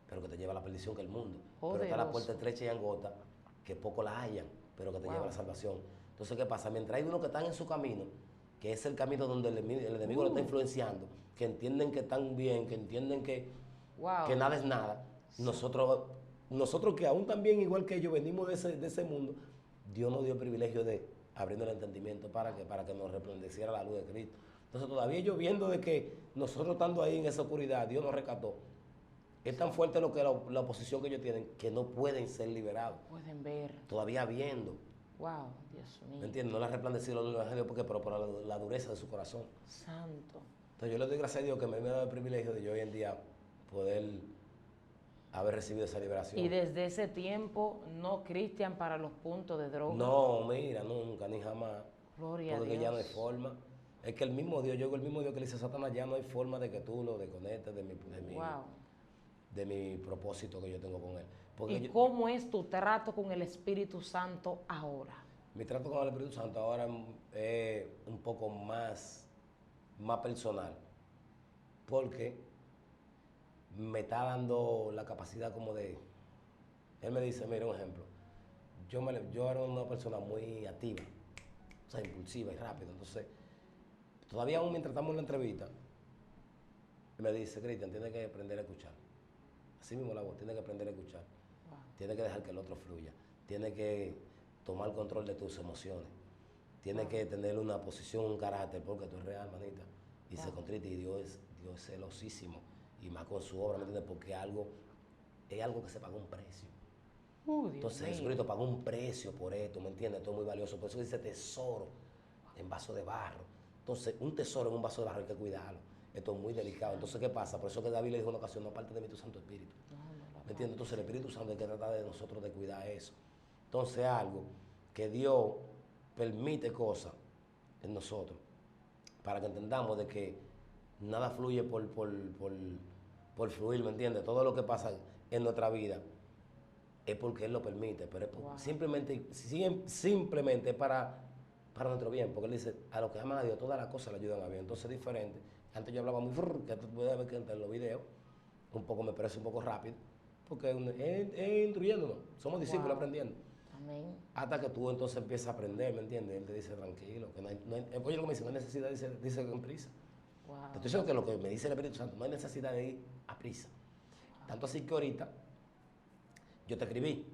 pero que te lleva a la perdición, que el mundo. Pero está la puerta estrecha y angota, que poco la hallan, pero que te lleva a la salvación. Entonces, ¿qué pasa? Mientras hay unos que están en su camino, que es el camino donde el enemigo lo está influenciando, que entienden que están bien, que entienden que nada es nada, nosotros que aún también, igual que ellos, venimos de ese mundo, Dios nos dio el privilegio de abriendo el entendimiento para que nos resplandeciera la luz de Cristo. Entonces, todavía ellos viendo de que nosotros estando ahí en esa oscuridad, Dios nos rescató. Es tan fuerte lo que la oposición que ellos tienen que no pueden ser liberados. Pueden ver. Todavía viendo. Wow, Dios mío. ¿Me entiendes? No le ha resplandecido el Evangelio pero por la dureza de su corazón. Santo. Entonces yo le doy gracias a Dios que me ha dado el privilegio de yo hoy en día poder haber recibido esa liberación. Y desde ese tiempo, no Cristian para los puntos de droga. No, mira, nunca, ni jamás. Gloria a Dios. Porque ya no hay forma. Es que el mismo Dios, el mismo Dios que le dice a Satanás, ya no hay forma de que tú lo desconectes de mi propósito que yo tengo con él. ¿Y cómo es tu trato con el Espíritu Santo ahora? Mi trato con el Espíritu Santo ahora es un poco más personal, porque me está dando la capacidad como de... Él me dice, mira un ejemplo, yo era una persona muy activa, o sea, impulsiva y rápida, entonces, todavía aún mientras estamos en la entrevista, me dice, Cristian, tienes que aprender a escuchar. Así mismo la voz, tienes que aprender a escuchar. Tienes que dejar que el otro fluya. Tienes que tomar control de tus emociones. Tienes que tener una posición, un carácter, porque tú eres real, manita. Y se contrita, y Dios es celosísimo. Y más con su obra, ¿me entiendes? Porque es algo que se pagó un precio. Entonces Jesucristo pagó un precio por esto, ¿me entiendes? Esto es muy valioso. Por eso dice tesoro en vaso de barro. Entonces, un tesoro en un vaso de barro hay que cuidarlo. Esto es muy delicado. Entonces, ¿qué pasa? Por eso que David le dijo en una ocasión, no aparte de mí tu Santo Espíritu. ¿Me entiendes? Entonces, el Espíritu Santo hay que tratar de nosotros de cuidar eso. Entonces, algo que Dios permite cosas en nosotros para que entendamos de que nada fluye por fluir, ¿me entiendes? Todo lo que pasa en nuestra vida es porque Él lo permite, pero es simplemente para nuestro bien, porque Él dice, a los que aman a Dios, todas las cosas le ayudan a bien. Entonces es diferente. Antes yo hablaba muy que tú puedes ver que en los videos, un poco me parece un poco rápido, porque es instruyéndonos, somos discípulos aprendiendo. Amén. Hasta que tú entonces empiezas a aprender, ¿me entiendes? Él te dice tranquilo, que oye lo que me dice, no hay necesidad, dice con prisa. Te estoy diciendo que lo que me dice el Espíritu Santo, no hay necesidad de ir a prisa. Tanto así que ahorita yo te escribí,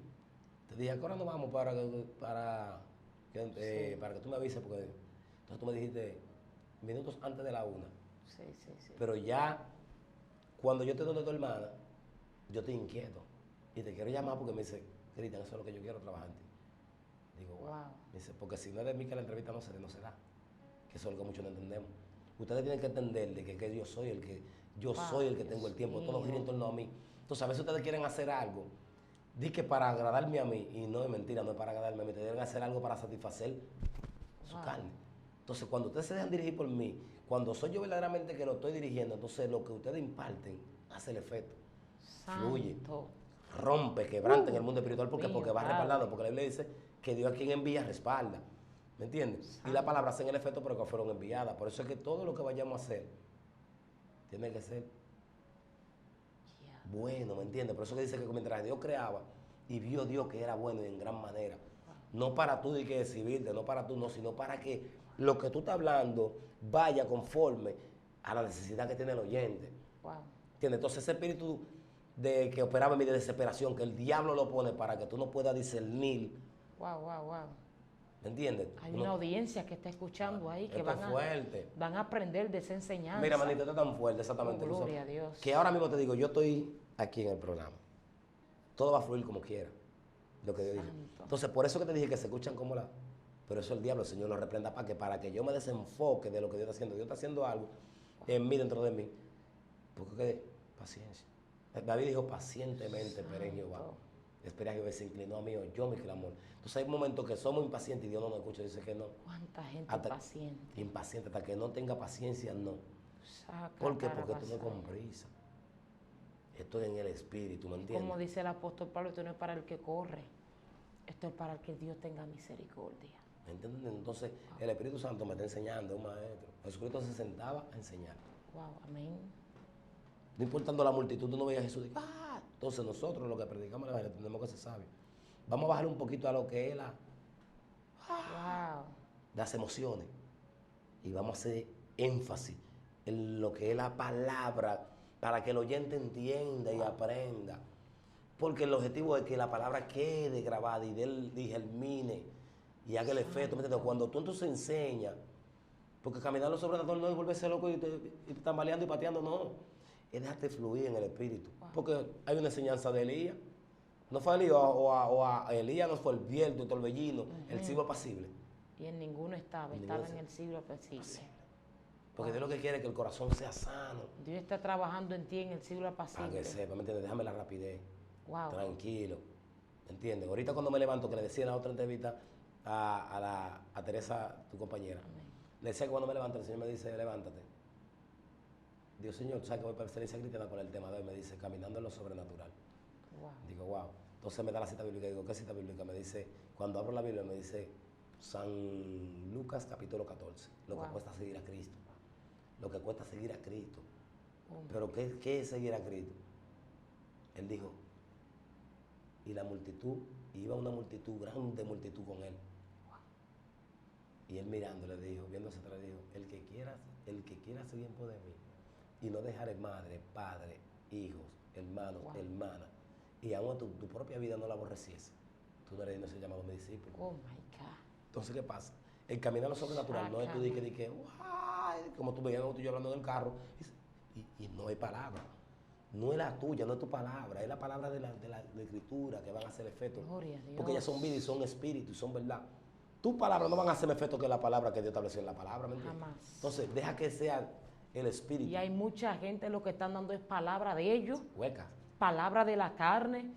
te dije, ¿a qué hora nos vamos para que tú me avises? Porque entonces tú me dijiste minutos antes de la 1. Sí. Pero ya, cuando yo te doy de tu hermana, yo estoy inquieto. Y te quiero llamar porque me dice, Cristian, eso es lo que yo quiero trabajar en ti. Digo, wow. Me dice, porque si no es de mí que la entrevista no se da. Que eso es lo que muchos no entendemos. Ustedes tienen que entender de que yo soy el que tengo el tiempo. Todo gira en torno a mí. Entonces, a veces ustedes quieren hacer algo, di que para agradarme a mí, y no es mentira, no es para agradarme a mí, ustedes deben hacer algo para satisfacer su carne. Entonces, cuando ustedes se dejan dirigir por mí, cuando soy yo verdaderamente que lo estoy dirigiendo, entonces lo que ustedes imparten hace el efecto. Fluye, rompe, quebranta en el mundo espiritual, porque va respaldado, porque la Biblia dice que Dios a quien envía respalda. ¿Me entiendes? Y la palabra hace el efecto, pero que fueron enviadas. Por eso es que todo lo que vayamos a hacer tiene que ser bueno, ¿me entiendes? Por eso que dice que mientras Dios creaba y vio Dios que era bueno y en gran manera, no para tú de que exhibirte, no para tú, no, sino para que lo que tú estás hablando vaya conforme a la necesidad que tiene el oyente. ¿Entiendes? Entonces ese espíritu de que operaba en mi desesperación, que el diablo lo pone para que tú no puedas discernir. ¿Me entiendes? Hay una audiencia que está escuchando ahí que van a aprender de esa enseñanza. Mira, manito, esto es tan fuerte, exactamente. Gloria a Dios. Que ahora mismo te digo, yo estoy aquí en el programa. Todo va a fluir como quiera, lo que Dios dice. Entonces, por eso que te dije que se escuchan como la... Pero eso el diablo, el Señor lo reprenda para que yo me desenfoque de lo que Dios está haciendo. Dios está haciendo algo en mí, dentro de mí. Porque paciencia. David dijo, pacientemente esperé en Jehová. Espera que se inclinó a mí, oyó mi clamor. Entonces hay momentos que somos impacientes y Dios no nos escucha, dice que no. ¿Cuánta gente impaciente? Impaciente, hasta que no tenga paciencia, no. ¿Por qué? Porque esto no es con prisa. Esto es en el espíritu, ¿me entiendes? Como dice el apóstol Pablo, esto no es para el que corre, esto es para el que Dios tenga misericordia. ¿Me entienden? Entonces el Espíritu Santo me está enseñando, un maestro. Jesucristo se sentaba a enseñar. Amén. No importando la multitud, tú no veías a Jesús. ¡Ah! Entonces nosotros, los que predicamos el evangelio, tenemos que ser sabios. Vamos a bajar un poquito a lo que es las emociones. Y vamos a hacer énfasis en lo que es la palabra para que el oyente entienda y aprenda. Porque el objetivo es que la palabra quede grabada y germine y haga el efecto. Cuando tú entonces enseñas, porque caminar lo sobrenatural no es volverse loco y tambaleando y pateando, no. Es dejarte fluir en el espíritu. Porque hay una enseñanza de Elías. No fue a Elías o a Elías, no fue el viento, el torbellino, el siglo apacible. Y en ninguno estaba en el siglo apacible. Porque Dios lo que quiere es que el corazón sea sano. Dios está trabajando en ti en el siglo apacible. Para que sepa, ¿me entiendes? Déjame la rapidez. Wow. Tranquilo. ¿Me entiendes? Ahorita cuando me levanto, que le decía en la otra entrevista a Teresa, tu compañera, le decía que cuando me levanto, el Señor me dice, levántate. Digo, Señor, tú sabes que voy para excelencia cristiana con el tema de hoy. Me dice, caminando en lo sobrenatural. Wow. Digo, wow. Entonces me da la cita bíblica. Digo, ¿qué cita bíblica? Me dice, cuando abro la Biblia, me dice San Lucas capítulo 14. Lo que cuesta seguir a Cristo. Lo que cuesta seguir a Cristo. Pero ¿qué es seguir a Cristo? Él dijo, y la multitud, iba una multitud, grande multitud con él. Y él mirando le dijo, viéndose atrás, dijo, el que quiera seguir en pos de mí y no dejar madre, padre, hijos, hermanos, hermanas, y aún a tu propia vida no la aborreciese, tú no eres digno de ser llamado mi discípulo. Oh my God. Entonces, ¿qué pasa? El caminar a lo sobrenatural no es tú que como tú veías, tú y yo hablando en el carro, y no hay palabra. No es la tuya, no es tu palabra, es la palabra de la escritura que van a hacer efecto. Gloria a Dios. Porque ellas son vida y son espíritu y son verdad. Tus palabras no van a hacer efecto que la palabra que Dios estableció en la palabra, ¿me entiendes? Jamás. Entonces, deja que sea el espíritu. Y hay mucha gente lo que están dando es palabra de ellos. Huecas. Palabra de la carne.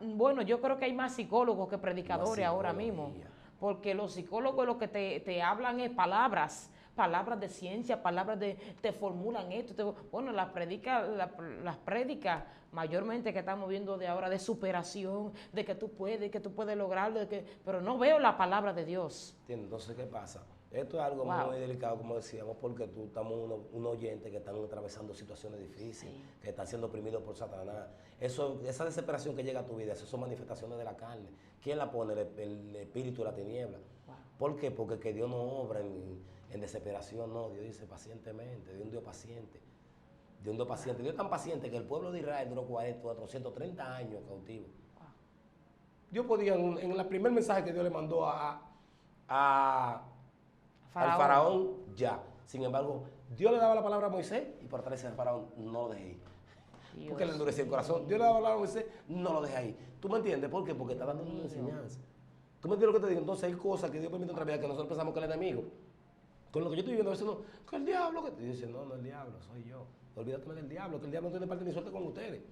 Bueno, yo creo que hay más psicólogos que predicadores ahora mismo. Porque los psicólogos lo que te hablan es palabras de ciencia, te formulan esto. Bueno, las prédicas mayormente que estamos viendo de ahora de superación, de que tú puedes lograrlo, pero no veo la palabra de Dios. ¿Entiendes? Entonces, ¿qué pasa? Esto es algo muy delicado, como decíamos, porque tú estamos un oyente que están atravesando situaciones difíciles, que están siendo oprimidos por Satanás. Esa desesperación que llega a tu vida, esas son manifestaciones de la carne. ¿Quién la pone? El espíritu de la tiniebla. ¿Por qué? Porque que Dios no obra en desesperación, no. Dios dice pacientemente, Dios es un Dios paciente. Dios es tan paciente que el pueblo de Israel duró 430 años cautivo. Dios podía, en el primer mensaje que Dios le mandó al faraón, ya. Sin embargo, Dios le daba la palabra a Moisés y por atrás al faraón, no lo dejé ir. Porque le endurecía el corazón. Dios le daba la palabra a Moisés, no lo deja ahí. ¿Tú me entiendes? ¿Por qué? Porque está dando una enseñanza. ¿Tú me entiendes lo que te digo? Entonces hay cosas que Dios permite otra vez que nosotros pensamos que el enemigo. Con lo que yo estoy viendo a veces no, que el diablo, que te dice, no es el diablo, soy yo. Olvídate del diablo, que el diablo no tiene parte ni suerte con ustedes.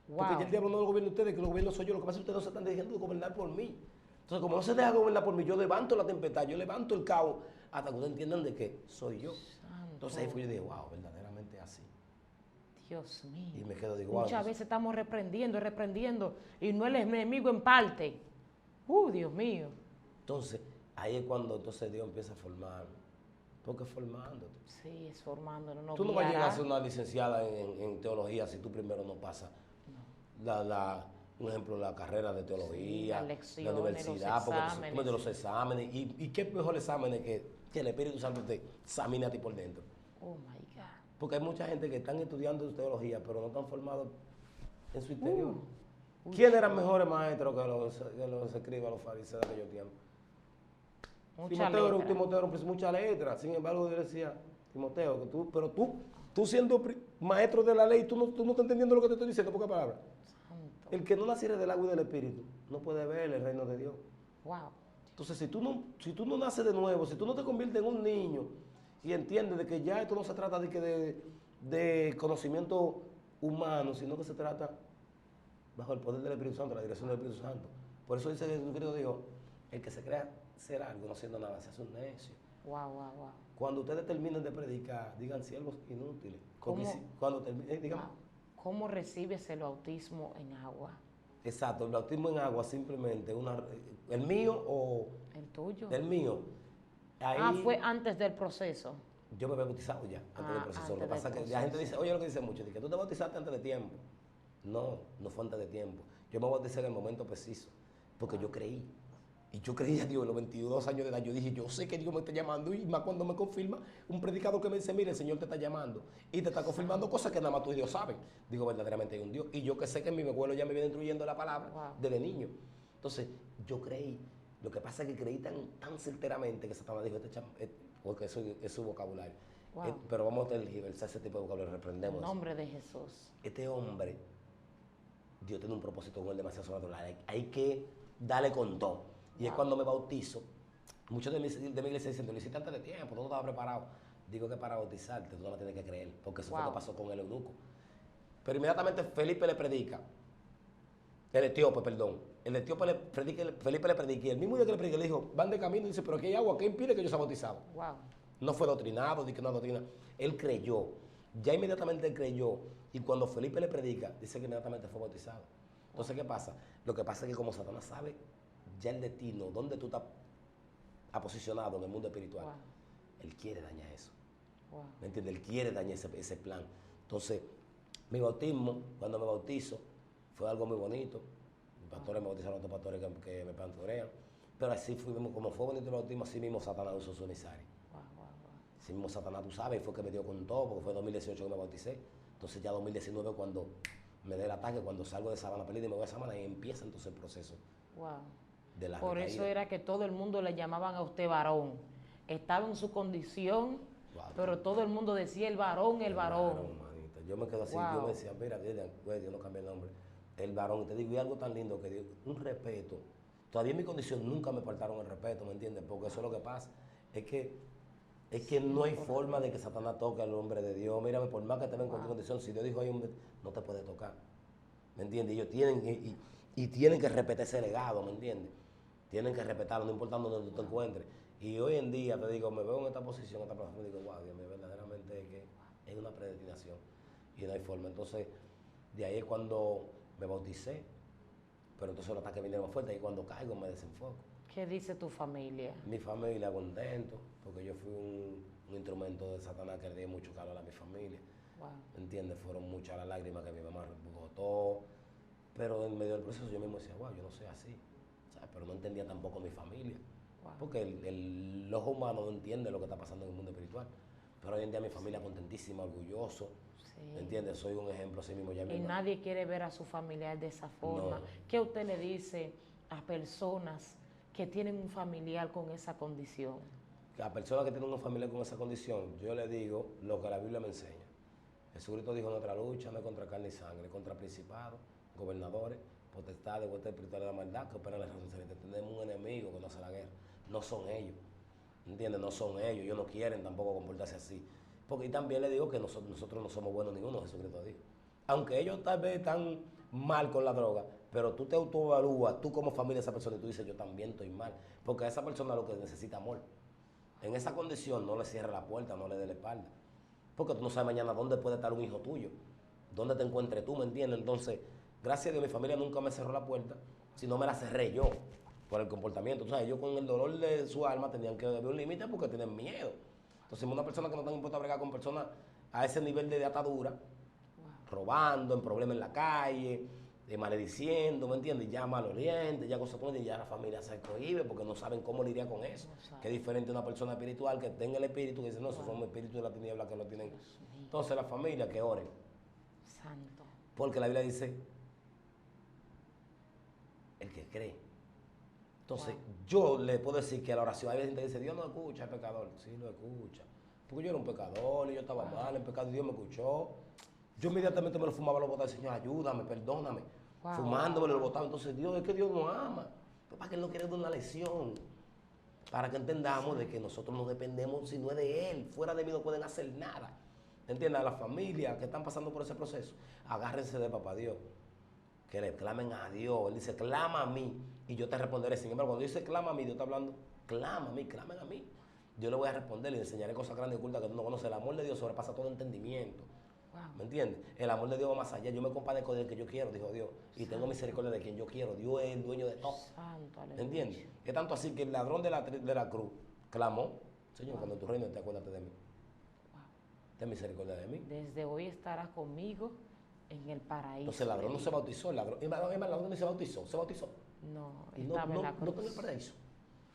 Porque ya el diablo no lo gobierna ustedes, que lo gobierno soy yo. Lo que pasa es que ustedes no se están dejando de gobernar por mí. Entonces, como no se deja gobernar por mí, yo levanto la tempestad, yo levanto el caos, hasta que ustedes entiendan de que soy yo. Santo. Entonces ahí fue yo dije, wow, verdaderamente así. Dios mío. Y me quedo, digo, muchas veces estamos reprendiendo, y no el enemigo en parte. Dios mío. Entonces, ahí es cuando entonces Dios empieza a formar. Porque formándote. Sí, es formándonos. Tú no vas a llegar a ser una licenciada en teología si tú primero no pasas. Un ejemplo, la carrera de teología, la universidad, los exámenes. ¿Y qué mejor exámenes que el Espíritu Santo te examine a ti por dentro? Oh my God. Porque hay mucha gente que están estudiando teología, pero no están formados en su interior. ¿Quién eran mejores maestros que los escribas, los fariseos de aquellos tiempos? Timoteo era mucha letra. Sin embargo, Dios decía, Timoteo, pero tú siendo maestro de la ley, tú no estás entendiendo lo que te estoy diciendo, pocas palabras. El que no naciera del agua y del espíritu no puede ver el reino de Dios. Wow. Entonces, si tú no naces de nuevo, si tú no te conviertes en un niño y entiendes de que ya esto no se trata de conocimiento humano, sino que se trata bajo el poder del Espíritu Santo, la dirección del Espíritu Santo. Por eso dice Jesucristo, dijo, el que se crea ser algo no siendo nada, se hace un necio. Wow. Cuando ustedes terminen de predicar, digan siervos inútiles. ¿Cómo recibes el bautismo en agua? Exacto, el bautismo en agua simplemente, ¿el mío o...? El tuyo. El mío. Ahí, fue antes del proceso. Yo me había bautizado ya, antes del proceso. Lo que pasa es que la gente dice, oye, lo que dice mucho, que tú te bautizaste antes de tiempo. No, no fue antes de tiempo. Yo me bauticé en el momento preciso, porque yo creí. Y yo creí a Dios en los 22 años de edad. Yo dije, yo sé que Dios me está llamando. Y más cuando me confirma un predicador que me dice, mire, el Señor te está llamando. Y te está confirmando cosas que nada más tú y Dios saben. Digo, verdaderamente hay un Dios. Y yo que sé que mi abuelo ya me viene instruyendo la palabra desde niño. Entonces, yo creí. Lo que pasa es que creí tan certeramente que Satanás dijo, porque eso es su vocabulario. Pero vamos a tergiversar ese tipo de vocabulario, reprendemos. En nombre de Jesús. Este hombre, Dios tiene un propósito con él demasiado sobrenatural. Hay que darle con todo. Y es cuando me bautizo. Muchos de mi iglesia dicen, lo hiciste antes de tiempo, tú no estabas preparado. Digo que para bautizarte tú no la tienes que creer, porque eso fue lo que pasó con el eunuco. Pero inmediatamente Felipe le predica. El etíope, perdón. El etíope Felipe le predica. Y el mismo día que le predica le dijo, van de camino y dice, pero aquí hay agua, ¿qué impide que yo sea bautizado? No fue doctrinado, dice que no es doctrina. Él creyó. Ya inmediatamente él creyó. Y cuando Felipe le predica, dice que inmediatamente fue bautizado. Entonces, ¿qué pasa? Lo que pasa es que como Satanás sabe ya el destino, dónde tú estás posicionado en el mundo espiritual, él quiere dañar eso. ¿Me entiendes? Él quiere dañar ese plan. Entonces, mi bautismo, cuando me bautizo, fue algo muy bonito. Mis pastores me bautizaron, otros pastores que me pastorean. Pero así fuimos, como fue bonito el bautismo, así mismo Satanás usó su emisario. Así mismo Satanás, tú sabes, fue que me dio con todo, porque fue en 2018 que me bauticé. Entonces ya 2019 cuando me dé el ataque, cuando salgo de Sabana Perdida y me voy a Sabana, y empieza entonces el proceso. De la Por recaída. eso era que todo el mundo le llamaban a usted varón. Estaba en su condición, pero todo el mundo decía el varón, el varón. Manita. Yo me quedo así, yo me decía, mira, Dios no cambia el nombre. El varón, te digo, y algo tan lindo que Dios, un respeto. Todavía en mi condición nunca me faltaron el respeto, ¿me entiendes? Porque eso es lo que pasa. Es que no hay forma de que Satanás toque al hombre de Dios. Mírame, por más que te ven en cualquier condición, si Dios dijo ahí, no te puede tocar. ¿Me entiendes? Ellos tienen, y tienen que respetar ese legado, ¿me entiendes? Tienen que respetarlo, no importando donde tú te encuentres. Y hoy en día, te digo, me veo en esta posición, esta plataforma, y digo, wow, Dios mío, verdaderamente es que es una predestinación y no hay forma. Entonces, de ahí es cuando me bauticé, pero entonces los ataques vinieron más fuertes y cuando caigo me desenfoco. ¿Qué dice tu familia? Mi familia contento, porque yo fui un instrumento de Satanás que le dio mucho calor a mi familia. ¿Me entiendes? Fueron muchas las lágrimas que mi mamá botó, pero en medio del proceso yo mismo decía, wow, yo no soy así. Pero no entendía tampoco mi familia, porque el ojo humano no entiende lo que está pasando en el mundo espiritual. Pero hoy en día mi familia contentísima, orgulloso, ¿me entiendes? Soy un ejemplo así mismo. Y nadie quiere ver a su familiar de esa forma. No. ¿Qué usted le dice a personas que tienen un familiar con esa condición? A personas que tienen un familiar con esa condición, yo le digo lo que la Biblia me enseña. Jesucristo dijo, nuestra lucha no es contra carne y sangre, es contra principados, gobernadores, potestades, huestes espirituales de la maldad que operan la responsabilidad. Tenemos un enemigo que no hace la guerra. No son ellos. ¿Entiendes? No son ellos. Ellos no quieren tampoco comportarse así. Porque y también le digo que nosotros no somos buenos ninguno, Jesucristo dijo. Aunque ellos tal vez están mal con la droga, pero tú te autoevalúas, tú como familia de esa persona, y tú dices, yo también estoy mal. Porque a esa persona lo que necesita amor. En esa condición no le cierre la puerta, no le dé la espalda. Porque tú no sabes mañana dónde puede estar un hijo tuyo, dónde te encuentres tú, ¿me entiendes? Entonces, gracias a Dios, mi familia nunca me cerró la puerta, sino me la cerré yo por el comportamiento. O sea, ellos con el dolor de su alma tenían que ver un límite porque tienen miedo. Entonces, una persona que no está impuesta a bregar con personas a ese nivel de atadura, robando, en problemas en la calle, malediciendo, ¿me entiendes? Ya maloliente, ya cosas y ya la familia se cohíbe porque no saben cómo lidiar con eso. Que es diferente a una persona espiritual que tenga el espíritu que dice, no, esos son espíritus de la tiniebla que no tienen. Entonces, la familia que oren. Santo. Porque la Biblia dice, el que cree. Entonces, yo le puedo decir que la oración, hay gente que dice, Dios no escucha al pecador. Sí, lo escucha. Porque yo era un pecador y yo estaba mal en pecado y Dios me escuchó. Yo inmediatamente me lo fumaba, lo botaba, Señor, ayúdame, perdóname. Fumándome lo botaba. Entonces, Dios, es que Dios nos ama. Para que Él no quiere dar una lección. Para que entendamos de que nosotros no dependemos si no es de Él. Fuera de mí no pueden hacer nada. ¿Entiendes? A las familias que están pasando por ese proceso, agárrense de papá Dios. Que le clamen a Dios. Él dice, clama a mí y yo te responderé. Sin embargo, cuando dice clama a mí, Dios está hablando, clama a mí, clamen a mí. Yo le voy a responder, le enseñaré cosas grandes y ocultas que tú no conoces. El amor de Dios sobrepasa todo entendimiento. ¿Me entiendes? El amor de Dios va más allá. Yo me compadezco del que yo quiero, dijo Dios. Y tengo misericordia de quien yo quiero. Dios es el dueño de todo. ¿Me entiendes? Es tanto así que el ladrón de la cruz clamó, Señor, cuando tu reino te acuérdate de mí. ten misericordia de mí. Desde hoy estarás conmigo en el paraíso. Entonces el ladrón no se bautizó, el ladrón no se bautizó, se bautizó. No, Y estaba en la no cruz. está en el paraíso.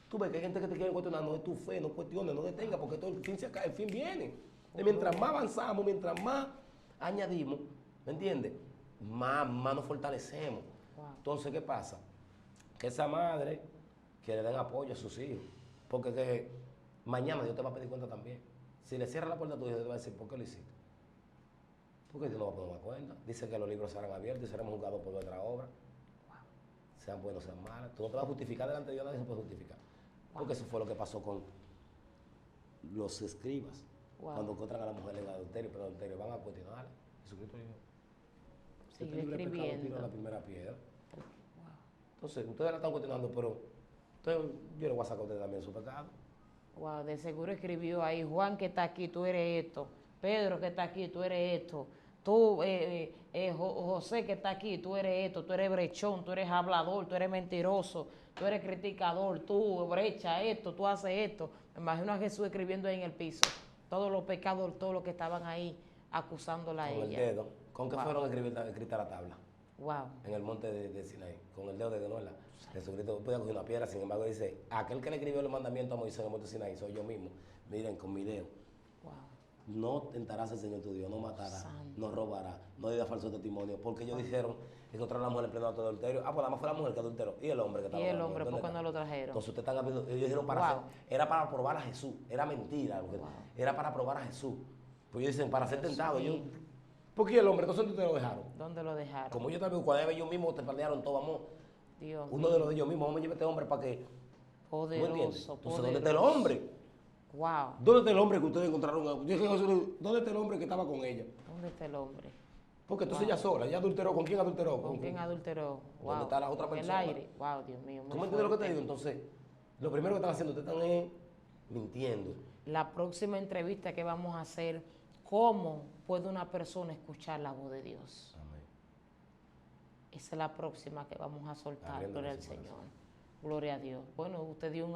Tú ves que hay gente que te quiere cuestionar, no es tu fe, no cuestiones, no detenga, porque todo el fin se acaba, el fin viene. Y mientras más avanzamos, mientras más añadimos, ¿me entiendes? Más nos fortalecemos. Wow. Entonces, ¿qué pasa? Que esa madre que le den apoyo a sus hijos, porque que mañana Dios te va a pedir cuenta también. Si le cierra la puerta a tu hijo, Dios te va a decir, ¿por qué lo hiciste? Porque Dios no va a poner más cuenta. Dice que los libros serán abiertos y seremos juzgados por nuestra obra. Sean buenos, sean malos. Tú no te vas a justificar delante de Dios, nadie se puede justificar. Porque eso fue lo que pasó con los escribas. Cuando encuentran a la mujer en adulterio, pero adulterio van a cuestionarla. Jesucristo dijo, sigue escribiendo. tira la primera piedra. Entonces, ustedes la están cuestionando, pero yo le voy a sacar a ustedes también su pecado. Wow, de seguro escribió ahí, Juan que está aquí, tú eres esto. Pedro que está aquí, tú eres esto. Tú, José que está aquí, tú eres esto, tú eres brechón, tú eres hablador, tú eres mentiroso, tú eres criticador, tú brecha esto, tú haces esto. Me imagino a Jesús escribiendo ahí en el piso todos los pecados, todos los que estaban ahí acusándola a ella. Con el dedo. ¿Con qué fueron escritas la tabla? Wow. En el monte de Sinaí, con el dedo de Noela. Jesucristo podía coger una piedra, sin embargo dice, aquel que le escribió el mandamiento a Moisés en el monte de Sinaí soy yo mismo. Miren, con mi dedo. Wow. No tentarás al Señor tu Dios, no matarás, Santo. no robarás, no dirás falso testimonio, porque ellos dijeron encontrar a la mujer en pleno acto de adulterio. Ah, pues nada más fue la mujer que adulteró. Y el hombre que estaba. Y el hombre, ¿por qué no lo trajeron? Entonces ustedes están abriendo, ellos dijeron era para probar a Jesús, era mentira, era para probar a Jesús. Pues ellos dicen, para ser tentado. ¿Por qué el hombre? Entonces ¿dónde te lo dejaron? ¿Dónde lo dejaron? Como yo también, cuando ellos mismos te planearon todo, vamos. Dios Uno de los de ellos mismos, vamos a llevar a este hombre para que. Poderoso, Entonces, ¿dónde está el hombre? Wow. ¿Dónde está el hombre que ustedes encontraron? Yo dije, ¿dónde está el hombre que estaba con ella? ¿Dónde está el hombre? Porque entonces ella sola, ella adulteró. ¿Con quién adulteró? ¿Con quién adulteró? Wow. ¿Dónde está la otra persona? En el aire. Wow, Dios mío. ¿Tú me entiendes lo que te digo? Entonces, lo primero que están haciendo, ustedes están mintiendo. La próxima entrevista que vamos a hacer, ¿cómo puede una persona escuchar la voz de Dios? Amén. Esa es la próxima que vamos a soltar. Abriendo Gloria al su Señor. corazón. Gloria a Dios. Bueno, usted dio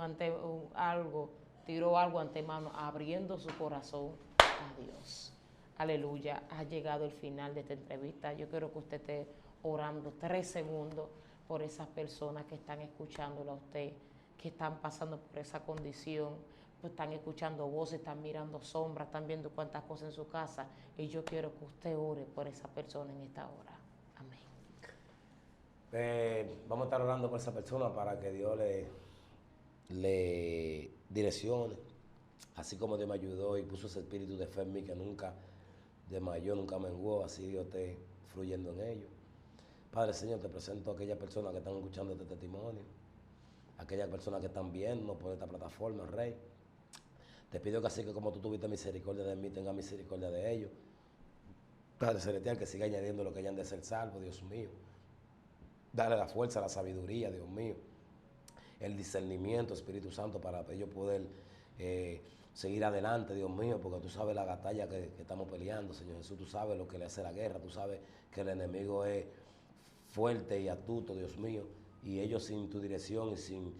tiró algo antemano, abriendo su corazón a Dios. Aleluya. Ha llegado el final de esta entrevista. Yo quiero que usted esté orando 3 segundos por esas personas que están escuchándola a usted, que están pasando por esa condición, pues están escuchando voces, están mirando sombras, están viendo cuántas cosas en su casa. Y yo quiero que usted ore por esa persona en esta hora. Amén. Vamos a estar orando por esa persona para que Dios le direccione, así como Dios me ayudó y puso ese espíritu de fe en mí que nunca desmayó, nunca menguó, así Dios esté fluyendo en ellos. Padre Señor, te presento a aquellas personas que están escuchando este testimonio, aquellas personas que están viendo por esta plataforma, Rey. Te pido que así que como tú tuviste misericordia de mí, tenga misericordia de ellos. Padre Celestial, que siga añadiendo lo que hayan de ser salvos, Dios mío. Dale la fuerza, la sabiduría, Dios mío. El discernimiento, Espíritu Santo, para ellos poder seguir adelante, Dios mío, porque tú sabes la batalla que estamos peleando, Señor Jesús. Tú sabes lo que le hace la guerra, tú sabes que el enemigo es fuerte y astuto, Dios mío. Y ellos sin tu dirección y sin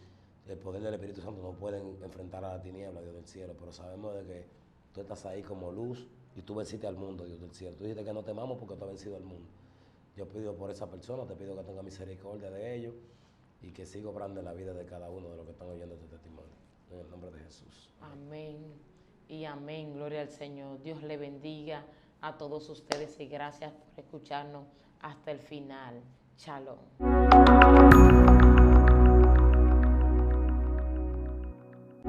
el poder del Espíritu Santo no pueden enfrentar a la tiniebla, Dios del cielo. Pero sabemos de que tú estás ahí como luz y tú venciste al mundo, Dios del cielo. Tú dijiste que no temamos porque tú has vencido al mundo. Yo pido por esa persona, te pido que tenga misericordia de ellos y que siga obrando en la vida de cada uno de los que están oyendo este testimonio. En el nombre de Jesús. Amén y amén. Gloria al Señor. Dios le bendiga a todos ustedes y gracias por escucharnos hasta el final. Shalom.